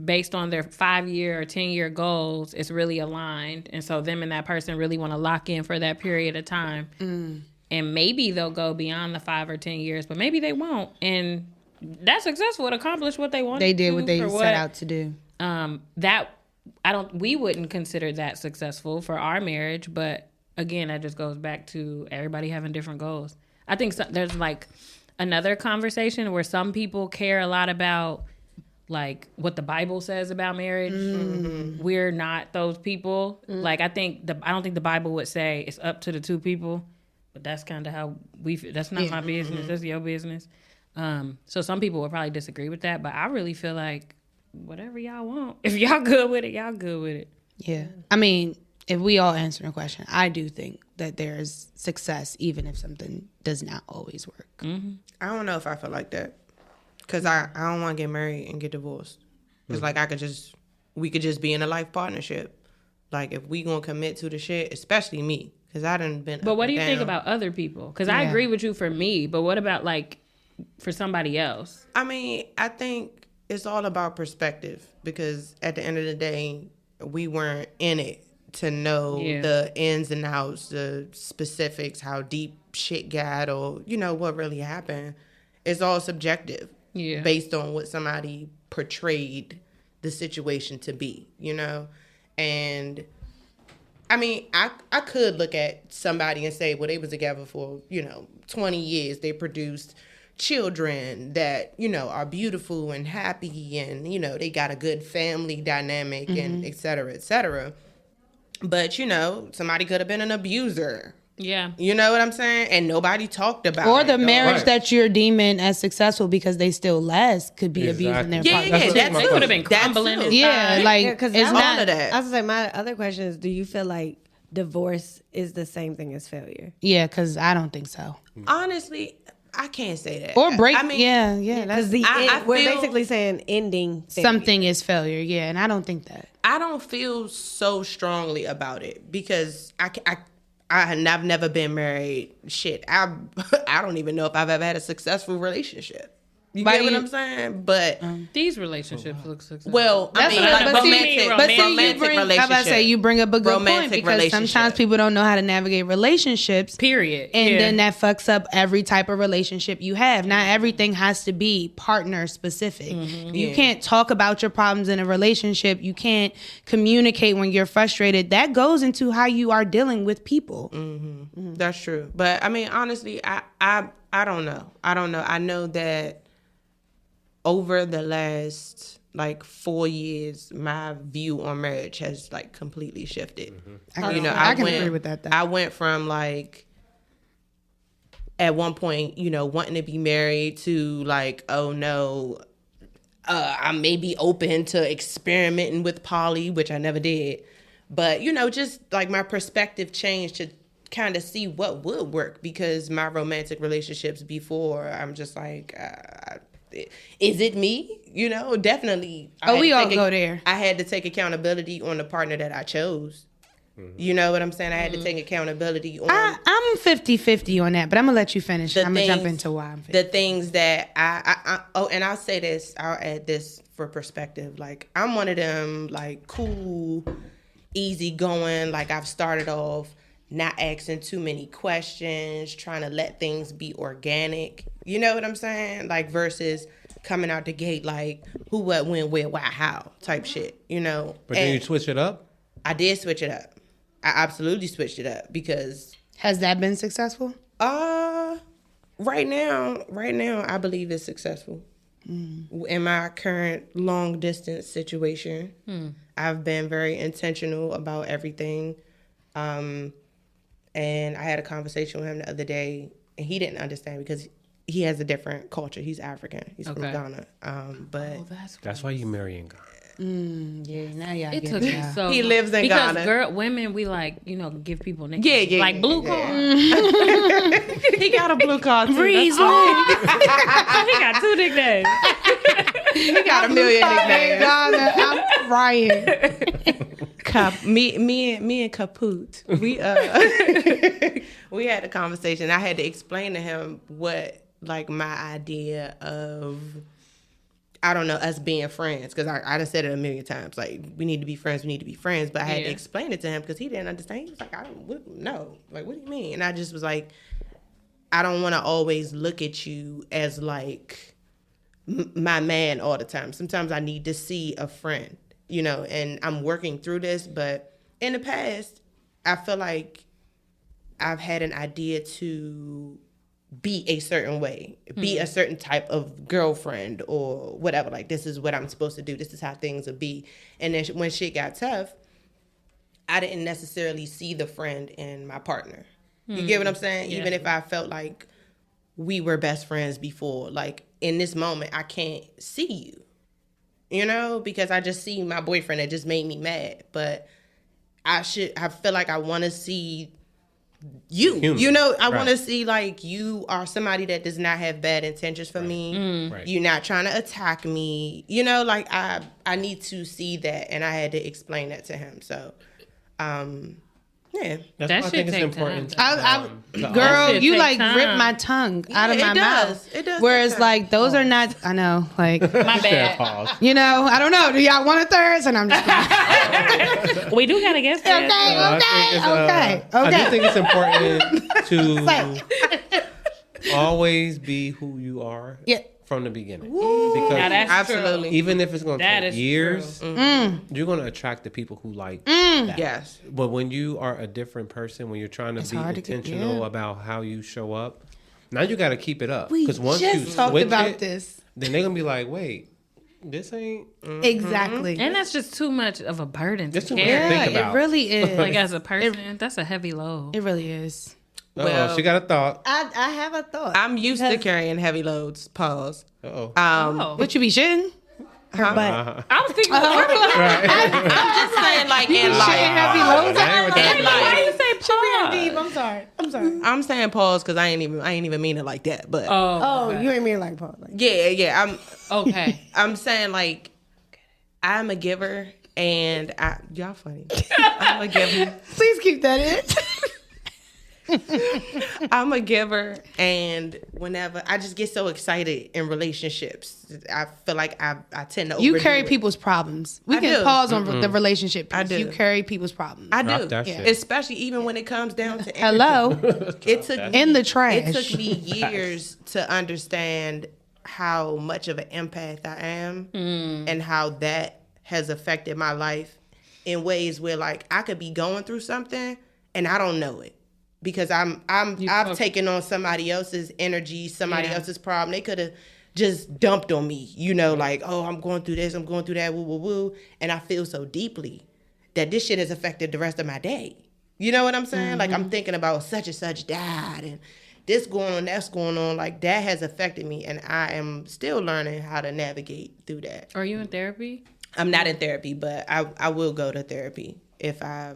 based on their 5-year or 10-year goals, it's really aligned. And so them and that person really want to lock in for that period of time. And maybe they'll go beyond the 5 or 10 years, but maybe they won't. And that's successful. It accomplished what they wanted to do. They did what they set out to do. We wouldn't consider that successful for our marriage, but again, that just goes back to everybody having different goals. I think there's like another conversation where some people care a lot about like what the Bible says about marriage. We're not those people. Like I don't think the Bible would say it's up to the two people, but that's kind of how we feel. That's not my business. That's your business. So some people would probably disagree with that, but I really feel like whatever y'all want. If y'all good with it, y'all good with it. Yeah. I mean, if we all answer a question, I do think that there's success even if something does not always work. I don't know if I feel like that. Because I don't want to get married and get divorced. It's like we could just be in a life partnership. Like if we gonna commit to the shit, especially me. Because I done been But what do you down. think about other people? Because I agree with you for me, but what about like for somebody else? I mean, I think it's all about perspective. Because at the end of the day, we weren't in it to know the ins and outs, the specifics, how deep shit got, or what really happened. It's all subjective. Yeah. Based on what somebody portrayed the situation to be, And I mean, I could look at somebody and say, well, they was together for, 20 years. They produced children that, are beautiful and happy and, they got a good family dynamic and et cetera, et cetera. But, somebody could have been an abuser. Yeah. You know what I'm saying? And nobody talked about it. Or the marriage Right. that you're deeming as successful because they still last could be abusing their partner. Yeah, They could have been crumbling inside. Yeah, like Because it's all not. of that. I was gonna say my other question is: do you feel like divorce is the same thing as failure? Yeah, because I don't think so. Honestly, I can't say that. Or break. I mean, yeah. Because we're basically saying ending failure. Something is failure. Yeah, and I don't think that. I don't feel so strongly about it because I've never been married. Shit, I don't even know if I've ever had a successful relationship. You get what I'm saying? But These relationships look successful. well, I mean, like but see, romantic I'm about to say you bring up a good point Romantic because sometimes relationship. people don't know how to navigate relationships. period. And then that fucks up every type of relationship you have. Not everything has to be partner specific. You can't talk about your problems in a relationship. You can't communicate when you're frustrated. That goes into how you are dealing with people. That's true. But I mean, honestly, I don't know. I know that over the last like 4 years, my view on marriage has like completely shifted. I can agree with that, though. I went from like at one point, wanting to be married to like, oh no, I may be open to experimenting with poly, which I never did. But, just like my perspective changed to kind of see what would work because my romantic relationships before, I'm just like, is it me? Definitely. We all go there. I had to take accountability on the partner that I chose. You know what I'm saying? I had to take accountability on I'm 50-50 on that, but I'm going to let you finish. I'm going to jump into why I'm 50. the things that and I'll say this, I'll add this for perspective. Like, I'm one of them, like, cool, easy going. Like, I've started off not asking too many questions, trying to let things be organic. You know what I'm saying? Like, versus coming out the gate like who, what, when, where, why, how type shit, But then you switch it up? I did switch it up. I absolutely switched it up because Has that been successful? right now I believe it's successful. In my current long distance situation, I've been very intentional about everything. And I had a conversation with him the other day, and he didn't understand because he has a different culture. He's African. He's from Ghana. But That's why you marry in Ghana. Yeah, now y'all It get took it. me so He long. lives in because Ghana. women, we like, give people nicknames. Yeah, like blue card. he got a blue card too. Breeze. That's He got 2 nicknames. He got a million nicknames. I'm crying. Me and Kaput. We had a conversation. I had to explain to him what like my idea of, I don't know, us being friends, because I done said it a million times. Like, we need to be friends. But I had to explain it to him because he didn't understand. He was like, no. Like, what do you mean? And I just was like, I don't want to always look at you as like my man all the time. Sometimes I need to see a friend, and I'm working through this. But in the past, I feel like I've had an idea to be a certain way, be a certain type of girlfriend or whatever. Like, this is what I'm supposed to do. This is how things will be. And then when shit got tough, I didn't necessarily see the friend in my partner. You get what I'm saying? Yeah. Even if I felt like we were best friends before, like in this moment, I can't see you, because I just see my boyfriend that just made me mad. But I feel like I want to see you, Human. I want to see like you are somebody that does not have bad intentions for me. Right. You're not trying to attack me. Like I need to see that, and I had to explain that to him. So, yeah. That's That why I shit think it's take important. time. Girl, shit you take like time. ripped my tongue out of it my does. mouth. It does Whereas take like those are not. I know, like My bad. Pause. I don't know. Do y'all want a third? And I'm just like, We do got to guess that. I do think it's important to always be who you are Yeah. from the beginning. Now Because that's Absolutely. even if it's going to That take is years, you're going to attract the people who like that. Yes. But when you are a different person, when you're trying to be hard to get- intentional yeah. about how you show up, now you got to keep it up. We Because once just you talked switch about it, this. then they're going to be like, wait, this ain't... Exactly. And that's just too much of a burden to That's too much to carry. think Yeah, about. it really is. Like, as a person, that's a heavy load. It really is. Well- she got a thought. I have a thought. I'm used to carrying heavy loads. Pause. Uh-oh. Oh. What you be shitting? But I was thinking, I'm just saying, like, in Shitting life. heavy loads out? In why life. you say pause? I'm sorry. I'm saying pause because I ain't even mean it like that. But Oh, you ain't mean like Paul. Like, yeah. Okay. I'm saying, like, I'm a giver, and y'all funny. I'm a giver. Please keep that in. I'm a giver, and whenever I just get so excited in relationships, I feel like I tend to You overdo carry it. people's problems. We I can do. pause on the relationship piece. I do. You carry people's problems. I Drop do, that Yeah. shit. especially even when it comes down to Hello, It took me, in the trash. It took me years to understand how much of an empath I am, and how that has affected my life in ways where, like, I could be going through something and I don't know it. Because I've taken on somebody else's energy, somebody else's problem. They could have just dumped on me, like, oh, I'm going through this, I'm going through that, woo, woo, woo. And I feel so deeply that this shit has affected the rest of my day. You know what I'm saying? Like, I'm thinking about such and such died and this going on, that's going on. Like, that has affected me. And I am still learning how to navigate through that. Are you in therapy? I'm not in therapy, but I will go to therapy if I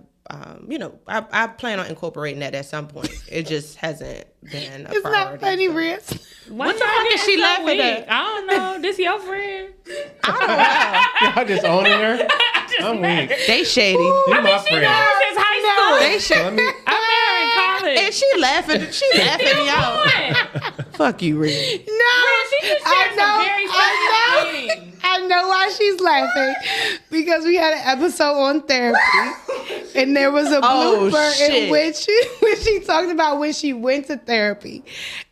plan on incorporating that at some point. It just hasn't been a It's priority. not funny, Riz. What the fuck is she laughing at? I don't know. This your friend? Y'all just owning her? I'm weak. They shady. You my friend. Since high school. They shady. Let me, I met her in college. And she laughing. She laughing y'all. Fuck you, Reed. No, She just shared some very funny things. I know why she's laughing because we had an episode on therapy, and there was a Oh, blooper shit. in which she talked about when she went to therapy,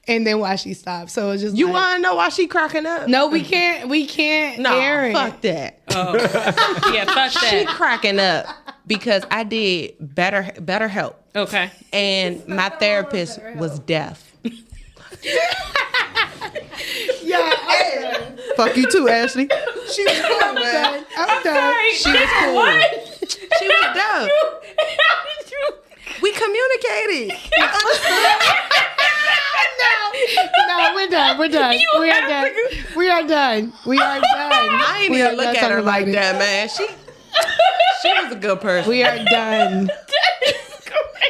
and then why she stopped. So it's just You like, want to know why she cracking up? No, we can't. We can't No, air it. fuck that. Yeah, fuck She that. cracking up because I did better help, Okay. and my therapist was deaf. Yeah. Fuck you too, Ashley. She was cool, man. I'm done. She was cool. She was dope. We communicated. No, we're done. We are done. We are done. I ain't even look at her like that, man. She was a good person. We are done.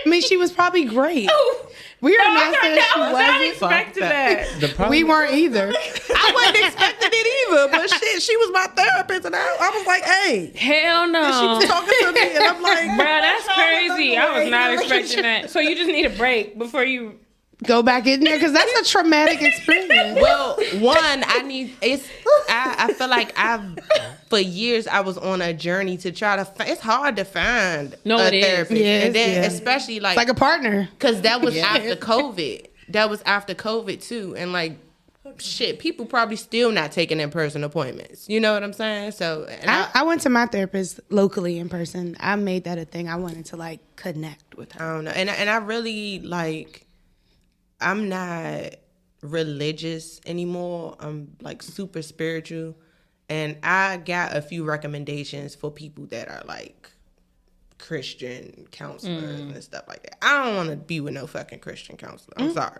I mean, she was probably great. We are not saying she wasn't. Expected that. We weren't either. I wasn't expecting it either, but shit, she was my therapist, and I was like, hey. Hell no. And she was talking to me, and I'm like, Bro, that's crazy. I was not expecting that. So you just need a break before you go back in there because that's a traumatic experience. Well, I feel like for years I was on a journey to try to it's hard to find a therapist. And then especially like a partner. Because that was after COVID. That was after COVID too. And like shit, people probably still not taking in-person appointments. You know what I'm saying? So I went to my therapist locally in person. I made that a thing. I wanted to like connect with her. I don't know. And I really like I'm not religious anymore. I'm like super spiritual. And I got a few recommendations for people that are like Christian counselors and stuff like that. I don't want to be with no fucking Christian counselor. I'm sorry.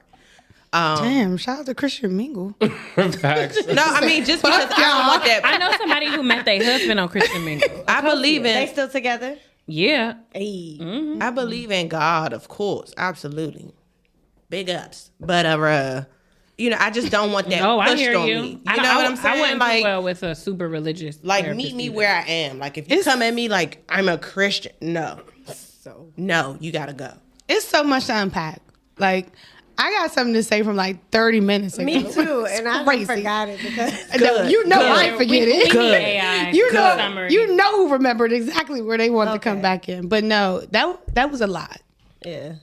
Damn, shout out to Christian Mingle. Facts. No, I mean, just because I don't want that. I know somebody who met their husband on Christian Mingle. I believe in. They still together? Yeah. Hey. Mm-hmm. I believe in God, of course. Absolutely. Big ups. But, you know, I just don't want that No, I pushed hear on you. me. You know what I'm saying? I wouldn't like, do well with a super religious like therapist meet me either. where I am. Like, if you come at me like I'm a Christian, no. No, you gotta go. It's so much to unpack. Like, I got something to say from like 30 minutes ago. Me too, and I crazy. forgot it because I forget it. Good. AI. You know who remembered exactly where they wanted to come back in. But no, that was a lot. Yeah.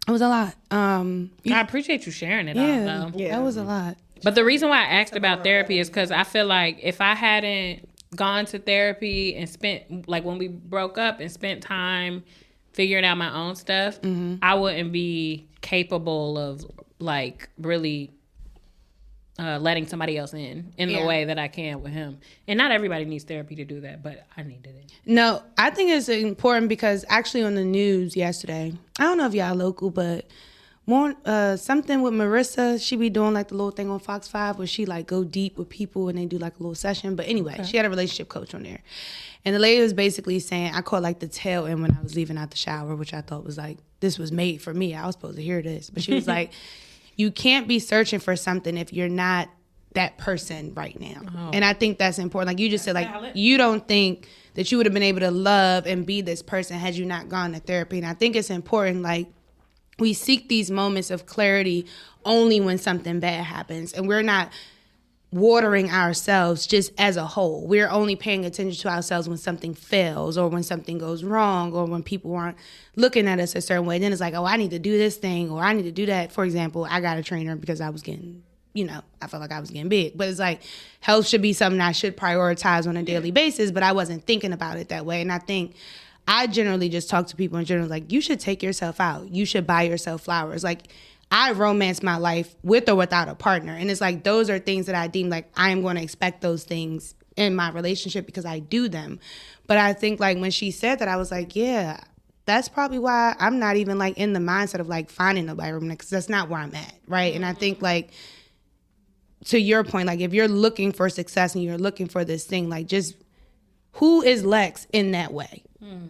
It was a lot. I appreciate you sharing it all, though. That was a lot. But the reason why I asked about therapy is because I feel like if I hadn't gone to therapy and spent, like when we broke up and spent time figuring out my own stuff, I wouldn't be capable of like really letting somebody else in the way that I can with him. And not everybody needs therapy to do that, but I needed it. No, I think it's important because actually on the news yesterday, I don't know if y'all local, but more something with Marissa, she be doing like the little thing on Fox 5 where she like go deep with people and they do like a little session. But anyway, she had a relationship coach on there. And the lady was basically saying, I caught like the tail end when I was leaving out the shower, which I thought was like, this was made for me. I was supposed to hear this. But she was like, you can't be searching for something if you're not that person right now. Oh. And I think that's important. Like you just said, like, you don't think that you would have been able to love and be this person had you not gone to therapy. And I think it's important, like, we seek these moments of clarity only when something bad happens. And we're not watering ourselves just as a whole. We're only paying attention to ourselves when something fails or when something goes wrong or when people aren't looking at us a certain way. Then it's like, oh, I need to do this thing or I need to do that. For example, I got a trainer because I was getting, I felt like I was getting big. But it's like health should be something I should prioritize on a daily basis, but I wasn't thinking about it that way. And I think I generally just talk to people in general, like, you should take yourself out. You should buy yourself flowers. Like, I romance my life with or without a partner. And it's like, those are things that I deem like I am going to expect those things in my relationship because I do them. But I think like when she said that, I was like, yeah, that's probably why I'm not even like in the mindset of like finding nobody romance because that's not where I'm at. Right. And I think like, to your point, like if you're looking for success and you're looking for this thing, like just who is Lex in that way?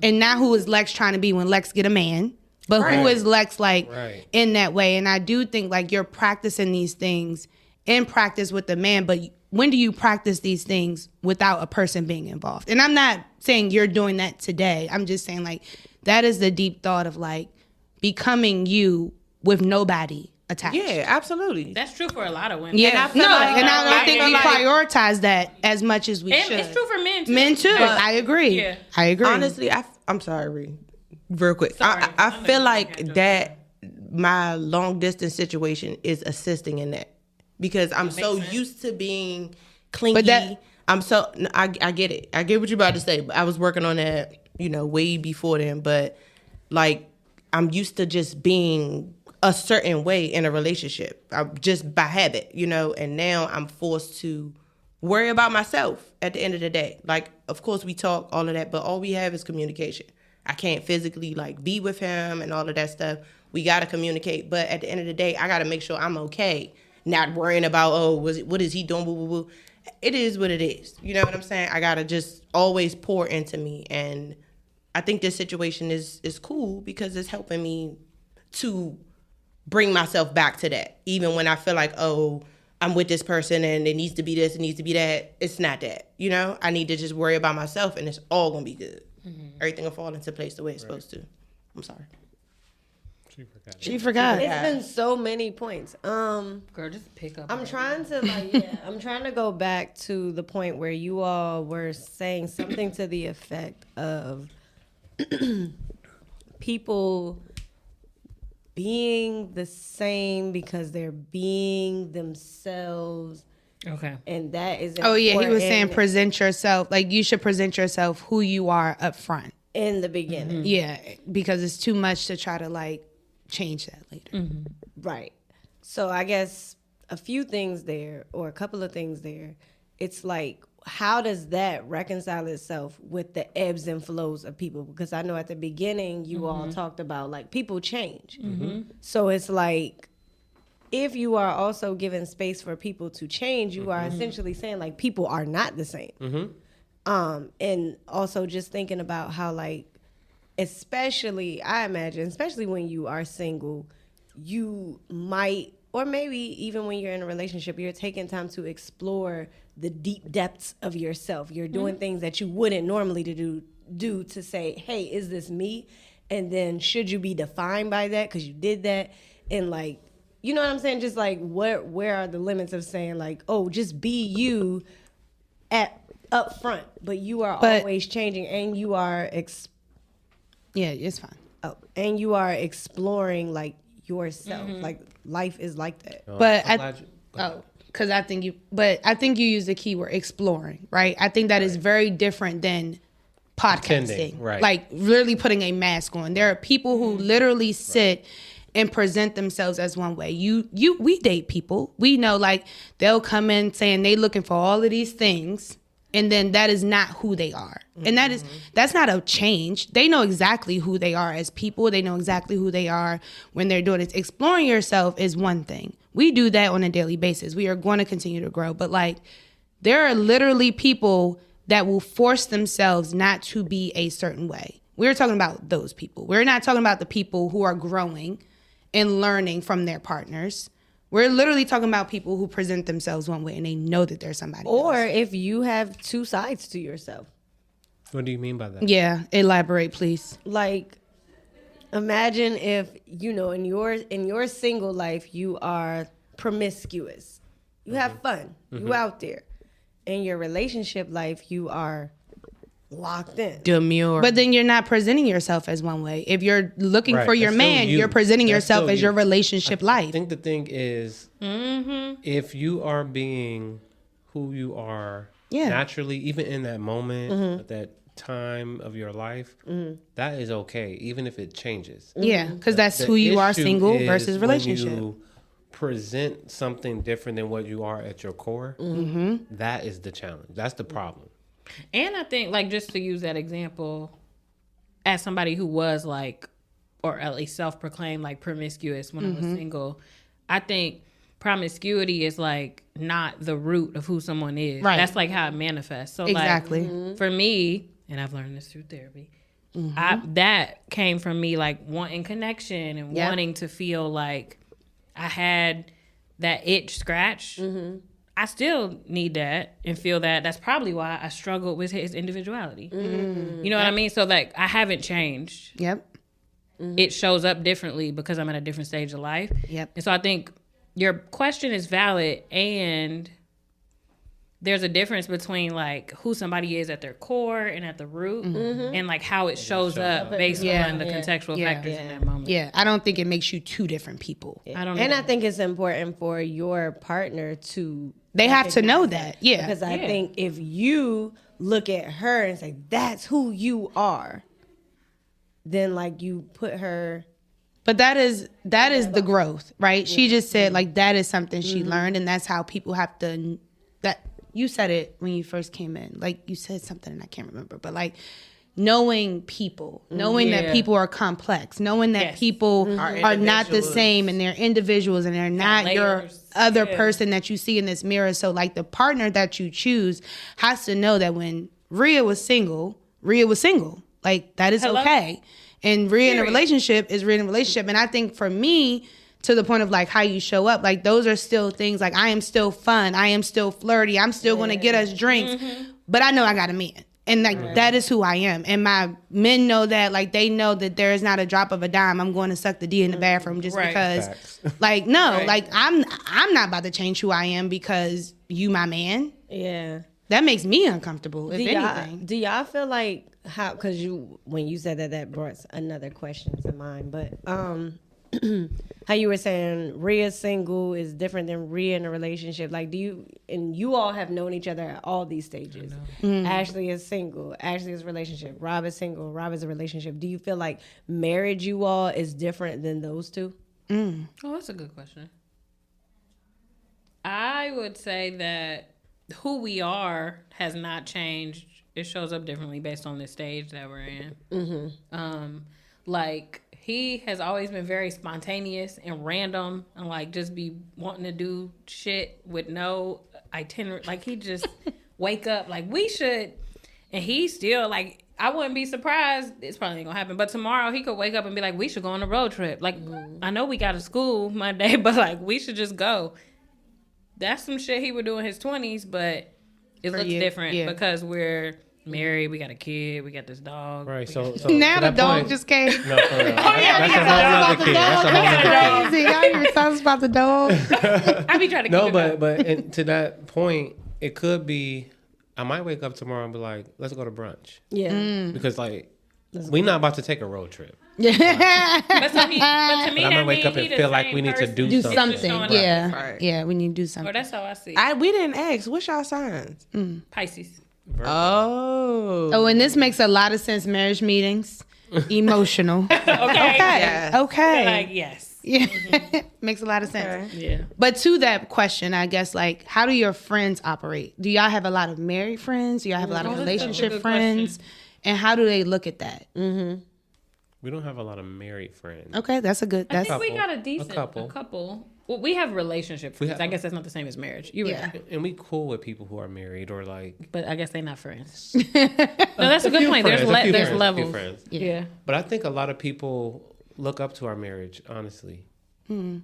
And not who is Lex trying to be when Lex get a man, but who is Lex like in that way? And I do think like you're practicing these things in practice with the man, but when do you practice these things without a person being involved? And I'm not saying you're doing that today. I'm just saying like that is the deep thought of like becoming you with nobody attached. Yeah, absolutely. That's true for a lot of women. Yeah, and I don't think we prioritize that as much as we should. It's true for men too. Men too. I agree. Yeah. I agree. Honestly, I'm sorry, Ree. Real quick. I feel like that my long distance situation is assisting in that because I'm so used to being clingy. But I get it. I get what you're about to say. But I was working on that, way before then. But like, I'm used to just being a certain way in a relationship, just by habit, and now I'm forced to worry about myself at the end of the day. Like, of course we talk, all of that, but all we have is communication. I can't physically like be with him and all of that stuff. We got to communicate, but at the end of the day, I got to make sure I'm okay. Not worrying about, what is he doing? Boo, boo, boo. It is what it is. You know what I'm saying? I got to just always pour into me. And I think this situation is cool because it's helping me to bring myself back to that. Even when I feel like, I'm with this person and it needs to be this, it needs to be that. It's not that. You know, I need to just worry about myself and it's all going to be good. Mm-hmm. Everything will fall into place the way it's supposed to. I'm sorry. She forgot. It's been so many points. Girl, just pick up. I'm trying to go back to the point where you all were saying something to the effect of people being the same because they're being themselves. Okay. And that is important. Oh yeah, he was saying present yourself. Like you should present yourself who you are up front. In the beginning. Mm-hmm. Yeah, because it's too much to try to like change that later. Mm-hmm. Right. So I guess a few things there, or a couple of things there. It's like, how does that reconcile itself with the ebbs and flows of people? Because I know at the beginning you all talked about like people change. Mm-hmm. So it's like, if you are also giving space for people to change, you are essentially saying like people are not the same. Mm-hmm. And also just thinking about how like, especially when you are single, you might, or maybe even when you're in a relationship, you're taking time to explore the deep depths of yourself. You're doing things that you wouldn't normally do to say, hey, is this me? And then should you be defined by that because you did that? And like, you know what I'm saying? Just like, where are the limits of saying like, oh, just be you up front, but you are always changing and you are yeah, it's fine. Oh, and you are exploring like yourself. Like life is like that. But I think you use the keyword exploring, right? I think that is very different than podcasting, right? Like literally putting a mask on. There are people who literally sit and present themselves as one way. We date people. We know like they'll come in saying they looking for all of these things. And then that is not who they are. And that's not a change. They know exactly who they are as people. They know exactly who they are when they're doing it. Exploring yourself is one thing. We do that on a daily basis. We are going to continue to grow. But like, there are literally people that will force themselves not to be a certain way. We're talking about those people. We're not talking about the people who are growing and learning from their partners. We're literally talking about people who present themselves one way and they know that there's somebody or else. If you have two sides to yourself. What do you mean by that? Yeah, elaborate, please. Like, imagine if, you know, in your single life, you are promiscuous. You have fun. You out there. In your relationship life, you are locked in. Demure. But then you're not presenting yourself as one way. If you're looking for your man, you're presenting yourself as your relationship life. I think the thing is, if you are being who you are naturally, even in that moment, at that time of your life, that is okay, even if it changes. Yeah, because that's who you are, single versus relationship. When you present something different than what you are at your core, that is the challenge. That's the problem. And I think, like, just to use that example, as somebody who was like, or at least self-proclaimed like promiscuous when I was single, I think promiscuity is like not the root of who someone is. Right. That's like how it manifests. So exactly. Like, for me, and I've learned this through therapy, that came from me like wanting connection and wanting to feel like I had that itch scratched. I still need that and feel that. That's probably why I struggled with his individuality. You know what I mean? So like, I haven't changed. Yep. It shows up differently because I'm at a different stage of life. Yep. And so I think your question is valid, and there's a difference between like who somebody is at their core and at the root, and like how it shows up based on the contextual factors in that moment. Yeah, I don't think it makes you two different people. I don't. And I think it's important for your partner to. They have to know that. Yeah. Because I think if you look at her and say that's who you are, then like you put her. But that is the growth, right? She just said like that is something she learned, and that's how people have to. you said it when you first came in. Like, you said something and I can't remember, but like knowing people, knowing that people are complex, knowing that people are not the same and they're individuals and they're not your other person that you see in this mirror. So like the partner that you choose has to know that when Riah was single. Like, that is okay. And Riah in a relationship is Riah in a relationship. And I think for me, to the point of like how you show up, like those are still things like I am still fun. I am still flirty. I'm still going to get us drinks. But I know I got a man. And like that is who I am. And my men know that, like they know that there is not a drop of a dime I'm going to suck the D in the bathroom just because like no, like I'm not about to change who I am because you my man. Yeah. That makes me uncomfortable, if anything. Do y'all feel like how, because when you said that brought another question to mind, but how you were saying Riah single is different than Riah in a relationship. Like, you all have known each other at all these stages. Ashley is single. Ashley is relationship. Rob is single. Rob is a relationship. Do you feel like marriage you all is different than those two? Oh, that's a good question. I would say that who we are has not changed. It shows up differently based on the stage that we're in. Like, he has always been very spontaneous and random and like just be wanting to do shit with no itinerary. Like, he just wake up like we should, and he still like, I wouldn't be surprised. It's probably ain't gonna happen, but tomorrow he could wake up and be like, we should go on a road trip. Like, I know we got to school Monday, but like we should just go. That's some shit he would do in his 20s, but it looks different because we're married, we got a kid, we got this dog. Right, so now the dog just came. No, for real. That's a whole other kid. That's a whole other kid. Y'all even talking about the dog. I be trying to keep it but and to that point, it could be, I might wake up tomorrow and be like, let's go to brunch. Yeah. Because like, we're not about to take a road trip. But to me, I might wake up and feel like we need to do something. Yeah. Yeah, we need to do something. Or that's how I see it. We didn't ask. What's y'all signs? Pisces. Oh, and this makes a lot of sense. Marriage meetings, emotional. Okay. yes. Okay. Like, yes. Yeah, makes a lot of sense. Okay. Yeah. But to that question, I guess, like, how do your friends operate? Do y'all have a lot of married friends? Do y'all have a lot of relationship friends? And how do they look at that? We don't have a lot of married friends. Okay, that's a good. I That's think we got a decent couple. Well, we have relationship friends. I guess that's not the same as marriage. You're right. And we cool with people who are married or like. But I guess they're not friends. No, that's a good point. There's levels. Friends. Yeah. But I think a lot of people look up to our marriage, honestly, in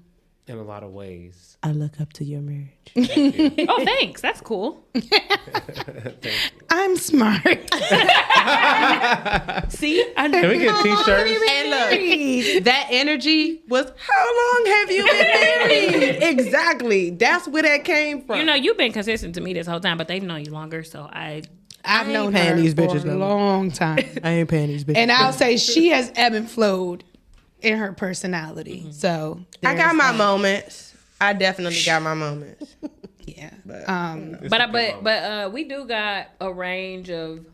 a lot of ways. I look up to your marriage. Oh, thanks. That's cool. I'm smart. See, Can we get t-shirts? And look, that energy was, how long have you been married? Exactly. That's where that came from. you know, you've been consistent to me this whole time, but they've known you longer, so I've ain't known paying her these for bitches a no more. long time. I ain't paying these bitches. And I'll say she has ebb and flowed in her personality. So I got my moments. I definitely got my moments. yeah. But we do got a range of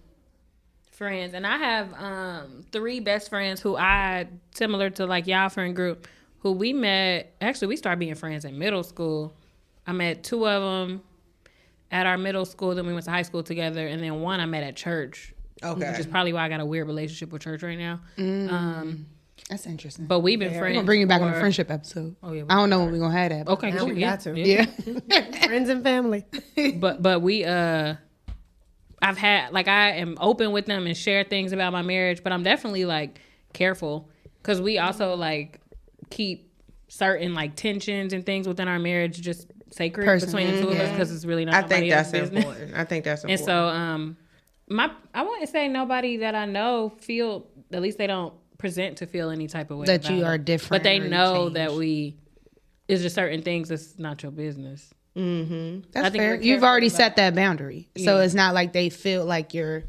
friends, and I have 3 best friends who similar to like y'all friend group, who we met. Actually, we started being friends in middle school. I met 2 of them at our middle school. Then we went to high school together, and then one I met at church. Okay. Which is probably why I got a weird relationship with church right now. That's interesting. But we've been We're friends. gonna bring you back on the friendship episode. Oh yeah. I don't know when we're gonna have that. Okay. Now Cool. we got to. Yeah. Friends and family. But we I've had like, I am open with them and share things about my marriage, but I'm definitely like careful because we also like keep certain like tensions and things within our marriage just sacred between the two of us because it's really not. I think that's business. important. I think that's And important. so I wouldn't say nobody that I know feel, at least they don't present to feel any type of way That about you it. are different but they or you know that change. it's just certain things that's not your business. That's I think fair. we're You've careful already about set that boundary, so it's not like they feel like you're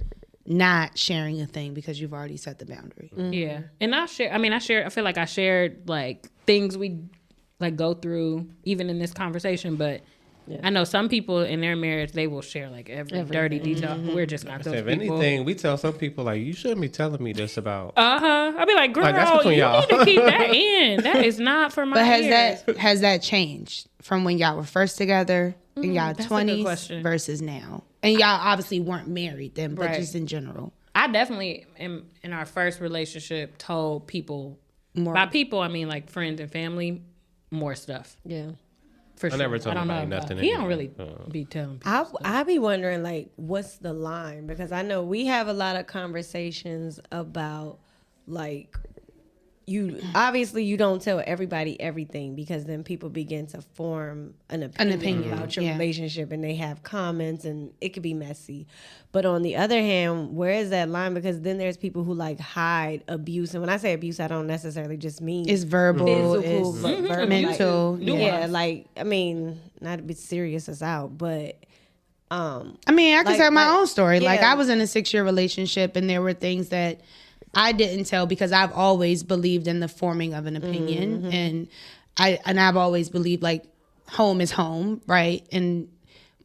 not sharing a thing because you've already set the boundary. Yeah, and I feel like I shared like things we like go through even in this conversation, but I know some people in their marriage, they will share like every dirty detail. We're just not those If people. anything, we tell some people like, you shouldn't be telling me this about. I'll be like, girl, that's between you y'all. need to keep that in. That is not for my But ears. has that changed from when y'all were first together in y'all that's a good 20s question. versus now? And y'all obviously weren't married then, but Right. just in general. I definitely, in our first relationship, told people, More. by people, I mean like friends and family, more stuff. Yeah. For sure. never told I don't nobody know. nothing He don't anyway. really be telling people. I be wondering, like, what's the line? Because I know we have a lot of conversations about, like, you obviously you don't tell everybody everything because then people begin to form an opinion about your yeah. relationship and they have comments and it could be messy. But on the other hand, where is that line? Because then there's people who like hide abuse, and when I say abuse, I don't necessarily just mean It's verbal, physical, it's but verbal, mental. Like, yeah. yeah, like I mean, not to be serious us out, but I mean, I can Like- tell my like- own story. Like, yeah. I was in a 6-year relationship, and there were things that I didn't tell because I've always believed in the forming of an opinion, and I've always believed like home is home, right?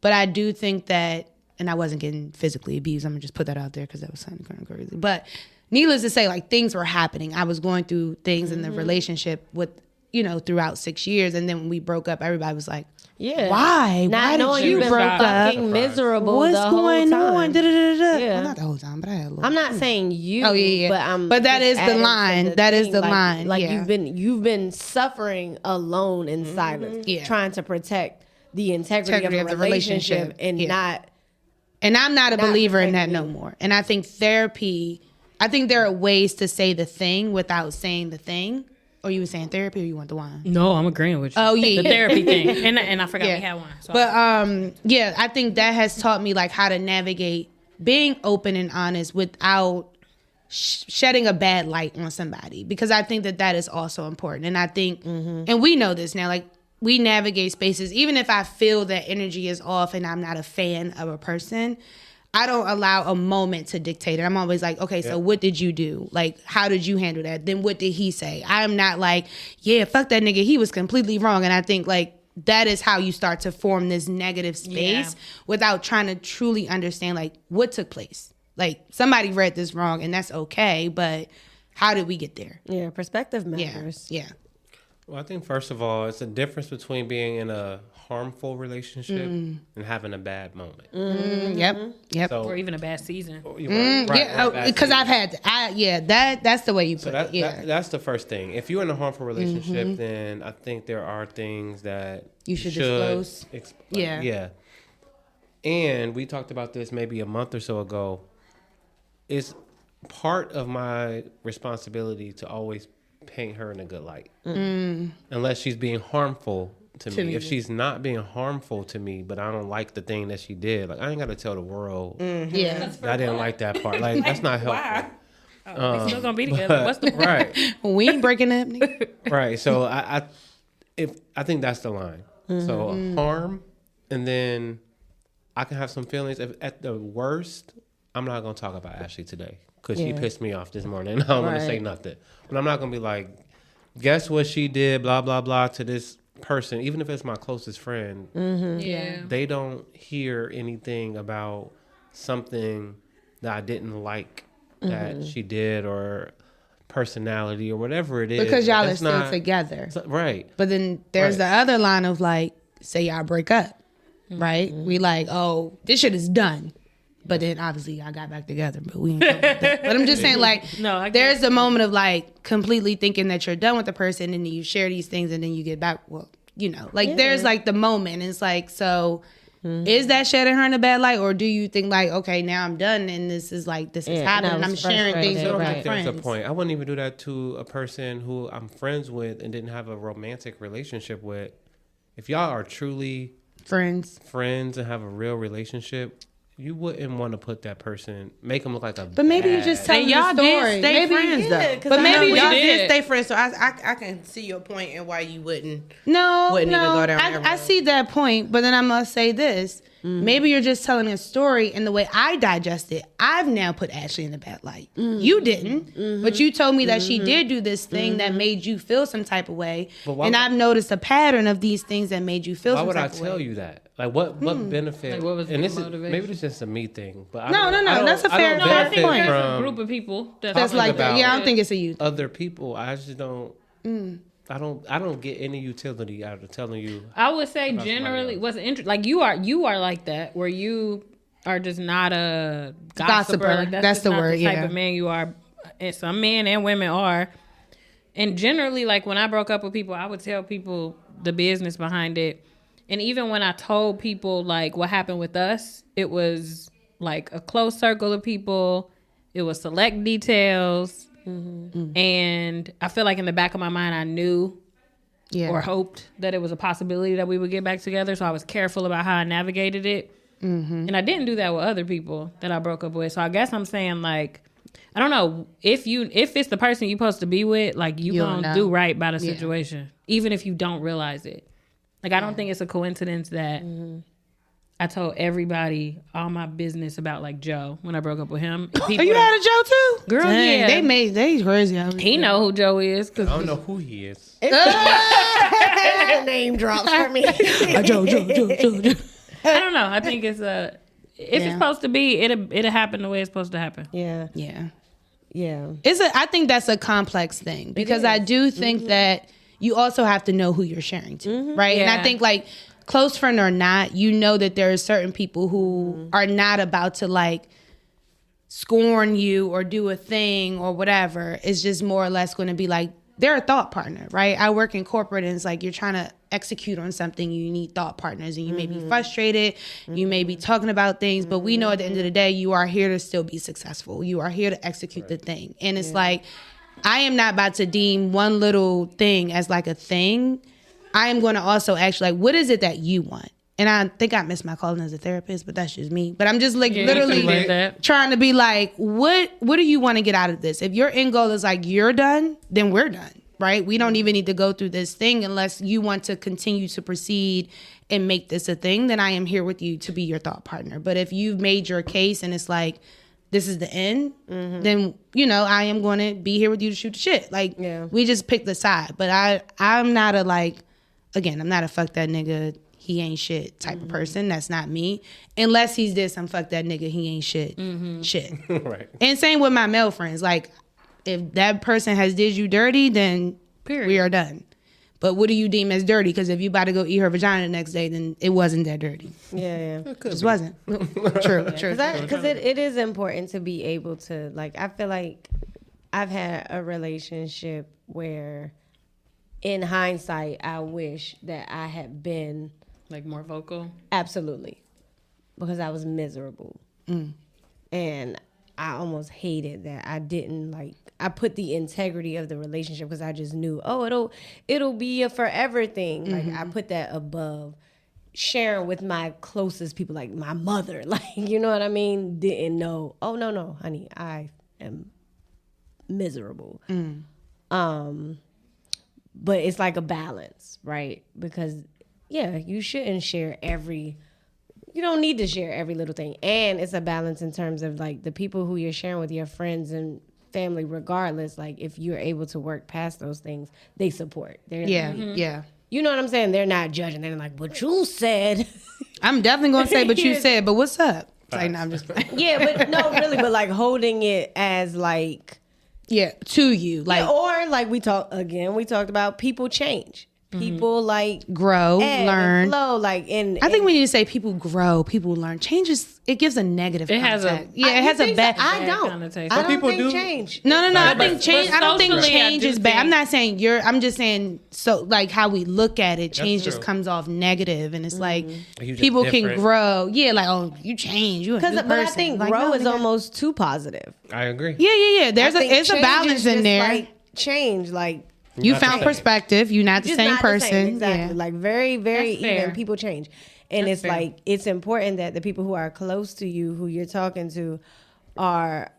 But I do think that, and I wasn't getting physically abused. I'm gonna just put that out there because that was something kind of crazy. But needless to say, like things were happening. I was going through things in the relationship with throughout 6 years, and then when we broke up, everybody was like, yeah, why? not Why knowing did you you've been broke up? fucking miserable. What's the whole going time. on? Da-da-da-da. Yeah. Well, not the whole time, but I had a little. I'm not saying you. Oh, yeah. But But that just is the adding to line. That is the like, line, Like yeah. you've been suffering alone in silence, Yeah. trying to protect the integrity of the relationship and yeah. not. And I'm not a believer in that protecting no more. And I think therapy, I think there are ways to say the thing without saying the thing. Or you were saying therapy, or you want the wine? No, I'm agreeing with you. Oh, yeah. The therapy thing. And I forgot Yeah. we had one. So But yeah, I think that has taught me like how to navigate being open and honest without shedding a bad light on somebody, because I think that is also important. And I think, and we know this now, like we navigate spaces, even if I feel that energy is off and I'm not a fan of a person, I don't allow a moment to dictate it. I'm always like, okay, so what did you do? Like, how did you handle that? Then what did he say? I'm not like, yeah, fuck that nigga. He was completely wrong. And I think like that is how you start to form this negative space without trying to truly understand like what took place. Like somebody read this wrong and that's okay, but how did we get there? Yeah, perspective matters. Yeah. Well, I think first of all, it's a difference between being in a harmful relationship and having a bad moment. Yep. So, or even a bad season. Because I've had that's the way you put so it. that's the first thing. If you're in a harmful relationship, then I think there are things that You should disclose. Explain. Yeah. And we talked about this maybe a month or so ago. It's part of my responsibility to always paint her in a good light, unless she's being harmful to me. If she's not being harmful to me, but I don't like the thing that she did, like I ain't got to tell the world. Yeah. I didn't like that part. Like that's not helpful. Why? We still gonna be together. What's the Right. We ain't breaking up, nigga. Right. So I think that's the line. So harm, and then I can have some feelings. If at the worst, I'm not gonna talk about Ashley today because she pissed me off this morning. I don't want to say nothing, but I'm not gonna be like, guess what she did, blah blah blah, to this person, even if it's my closest friend. Yeah. They don't hear anything about something that I didn't like that she did or personality or whatever it is. Because y'all are That's still not- together. Right. But then there's the other line of like, say y'all break up, right? We like, oh, this shit is done. But then obviously I got back together, but we ain't done with that. But I'm just saying like, No, I get there's a moment of like completely thinking that you're done with the person and then you share these things and then you get back. Well, like there's like the moment. And it's like, so is that shedding her in a bad light? Or do you think like, okay, now I'm done and this is happening. now I'm it's sharing things frustrating, with my right. friends. There's a point. I wouldn't even do that to a person who I'm friends with and didn't have a romantic relationship with. If y'all are truly Friends. friends and have a real relationship, you wouldn't want to put that person, make them look like a. But maybe you just tell And the y'all story. did stay Maybe, friends though. But maybe y'all you did stay friends, so I can see your point and why you wouldn't. No, Wouldn't even go down that I road. see that point, but then I must say this. Maybe you're just telling a story, and the way I digest it, I've now put Ashley in a bad light. You didn't, but you told me that she did do this thing that made you feel some type of way, But why and would- I've noticed a pattern of these things that made you feel Why some would I type of way. tell you that? Like, what benefit? Like, what was and the this is motivation? maybe it's just a me thing, but No, I don't, that's a I fair don't enough benefit point. There's a from group of people That's talking like that. about Yeah, I don't think it's a youth. other people. I just don't. I don't get any utility out of telling you. I would say generally what's interesting, like you are like that, where you are just not a gossiper. Like that's the not word. The type of man you are. And some men and women are. And generally, like when I broke up with people, I would tell people the business behind it. And even when I told people like what happened with us, it was like a close circle of people. It was select details. Mm-hmm. And I feel like in the back of my mind, I knew or hoped that it was a possibility that we would get back together. So I was careful about how I navigated it. Mm-hmm. And I didn't do that with other people that I broke up with. So I guess I'm saying, like, I don't know, if it's the person you're supposed to be with, like, you gonna do right by the situation, even if you don't realize it. Like, I don't think it's a coincidence that I told everybody all my business about, like, Joe when I broke up with him. Oh, you had a Joe too? Girl, dang, yeah. They crazy. He know who Joe is. I don't know who he is. Name drops for me. Joe. I don't know. I think it's if it's supposed to be, it'll happen the way it's supposed to happen. Yeah. I think that's a complex thing, because I do think that you also have to know who you're sharing to, right? And I think, like, close friend or not, you know that there are certain people who are not about to, like, scorn you or do a thing or whatever. It's just more or less going to be like, they're a thought partner, right? I work in corporate, and it's like you're trying to execute on something, you need thought partners, and you may be frustrated, you may be talking about things, but we know at the end of the day, you are here to still be successful. You are here to execute the thing. And it's like, I am not about to deem one little thing as like a thing. I am going to also actually, like, what is it that you want? And I think I missed my calling as a therapist, but that's just me. But I'm just, like, literally trying to be like, what do you want to get out of this? If your end goal is like, you're done, then we're done, right? We don't even need to go through this thing unless you want to continue to proceed and make this a thing. Then I am here with you to be your thought partner. But if you've made your case and it's like, this is the end, then, you know, I am going to be here with you to shoot the shit. Like, we just pick the side. But I'm not a, like, again, I'm not a fuck that nigga, he ain't shit type of person. That's not me. Unless he's this, I'm fuck that nigga, he ain't shit. Shit. Right. And same with my male friends. Like, if that person has did you dirty, then we are done. But what do you deem as dirty? Because if you about to go eat her vagina the next day, then it wasn't that dirty. Yeah. It just wasn't. True. Because it is important to be able to, like, I feel like I've had a relationship where, in hindsight, I wish that I had been, like, more vocal. Absolutely, because I was miserable, and I almost hated that I didn't, like, I put the integrity of the relationship, because I just knew, it'll be a forever thing. Like, I put that above sharing with my closest people, like my mother. Like, you know what I mean? Didn't know. Oh no, honey, I am miserable. But it's like a balance, right? Because, you shouldn't share you don't need to share every little thing. And it's a balance in terms of, like, the people who you're sharing with, your friends and family, regardless, like, if you're able to work past those things, they support. They're You know what I'm saying? They're not judging. They're like, but you said. I'm definitely going to say, but you said, but what's up? Like, no, I'm just playing. But no, really, but, like, holding it as, like, to you, like, or like we talked about, people change, people like grow, learn, flow, like, and I think we need to say people grow, people learn. Changes, it gives a negative context. It has a bad. I don't think change. No. I think change. I don't think change is bad. I'm not saying I'm just saying, so, like, how we look at it, change just comes off negative, and it's like people can grow. Yeah, like, oh, you change, you a new person. But I think like, grow is almost too positive. I agree. Yeah. It's a balance in there. Like, change, like. You found perspective. You're not the same person. Exactly. Like, very, very That's even. People change. And it's like, it's important that the people who are close to you, who you're talking to, are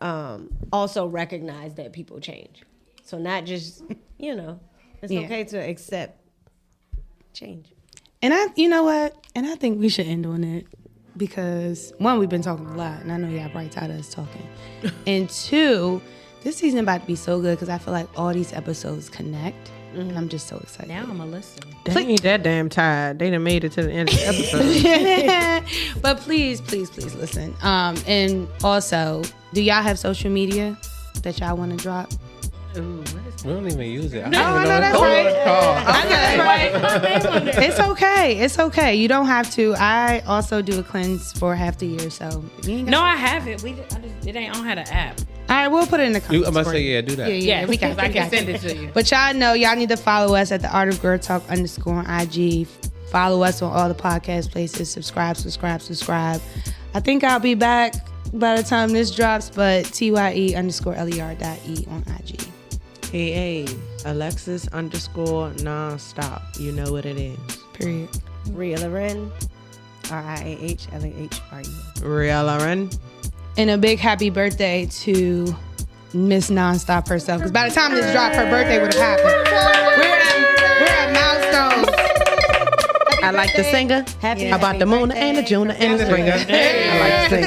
also recognize that people change. So not just, it's okay to accept change. And you know what? And I think we should end on it, because, one, we've been talking a lot, and I know y'all probably tired of us talking. And two, this season about to be so good, because I feel like all these episodes connect, and I'm just so excited. Now I'm gonna listen. They ain't that damn tired. They done made it to the end of the episode. But please listen. And also, do y'all have social media that y'all want to drop? Ooh, what is We don't even use it. I No, don't I even know that's what right. it's called. I know that's right. It's okay. It's okay. You don't have to. I also do a cleanse for half the year, so if you ain't got No, I have it. It ain't. I don't have an app. All right, we'll put it in the comments. I'm about to for say, you. yeah, do that. Yeah, we got. I can send it to you. But y'all know, y'all need to follow us at the Art of Girl Talk _ on IG. Follow us on all the podcast places. Subscribe. I think I'll be back by the time this drops, but TYE_LER.E on IG. Hey, Alexis _nonstop. You know what it is. Period. Riah Loren, RIAHLAHRE. Riah Loren. And a big happy birthday to Miss Nonstop herself. Because by the time this dropped, her birthday would have happened. We're at milestones. I like the singer. Happy About the moon and the June and the spring. Hey. I like the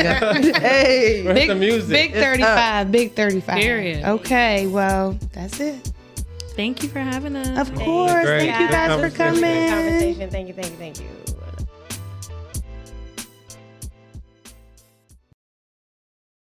singer. Hey. Where's the music? Big 35. Big 35. Period. Okay, well, that's it. Thank you for having us. Of course. Great. Thank you guys for Good conversation. coming. Conversation. Thank you.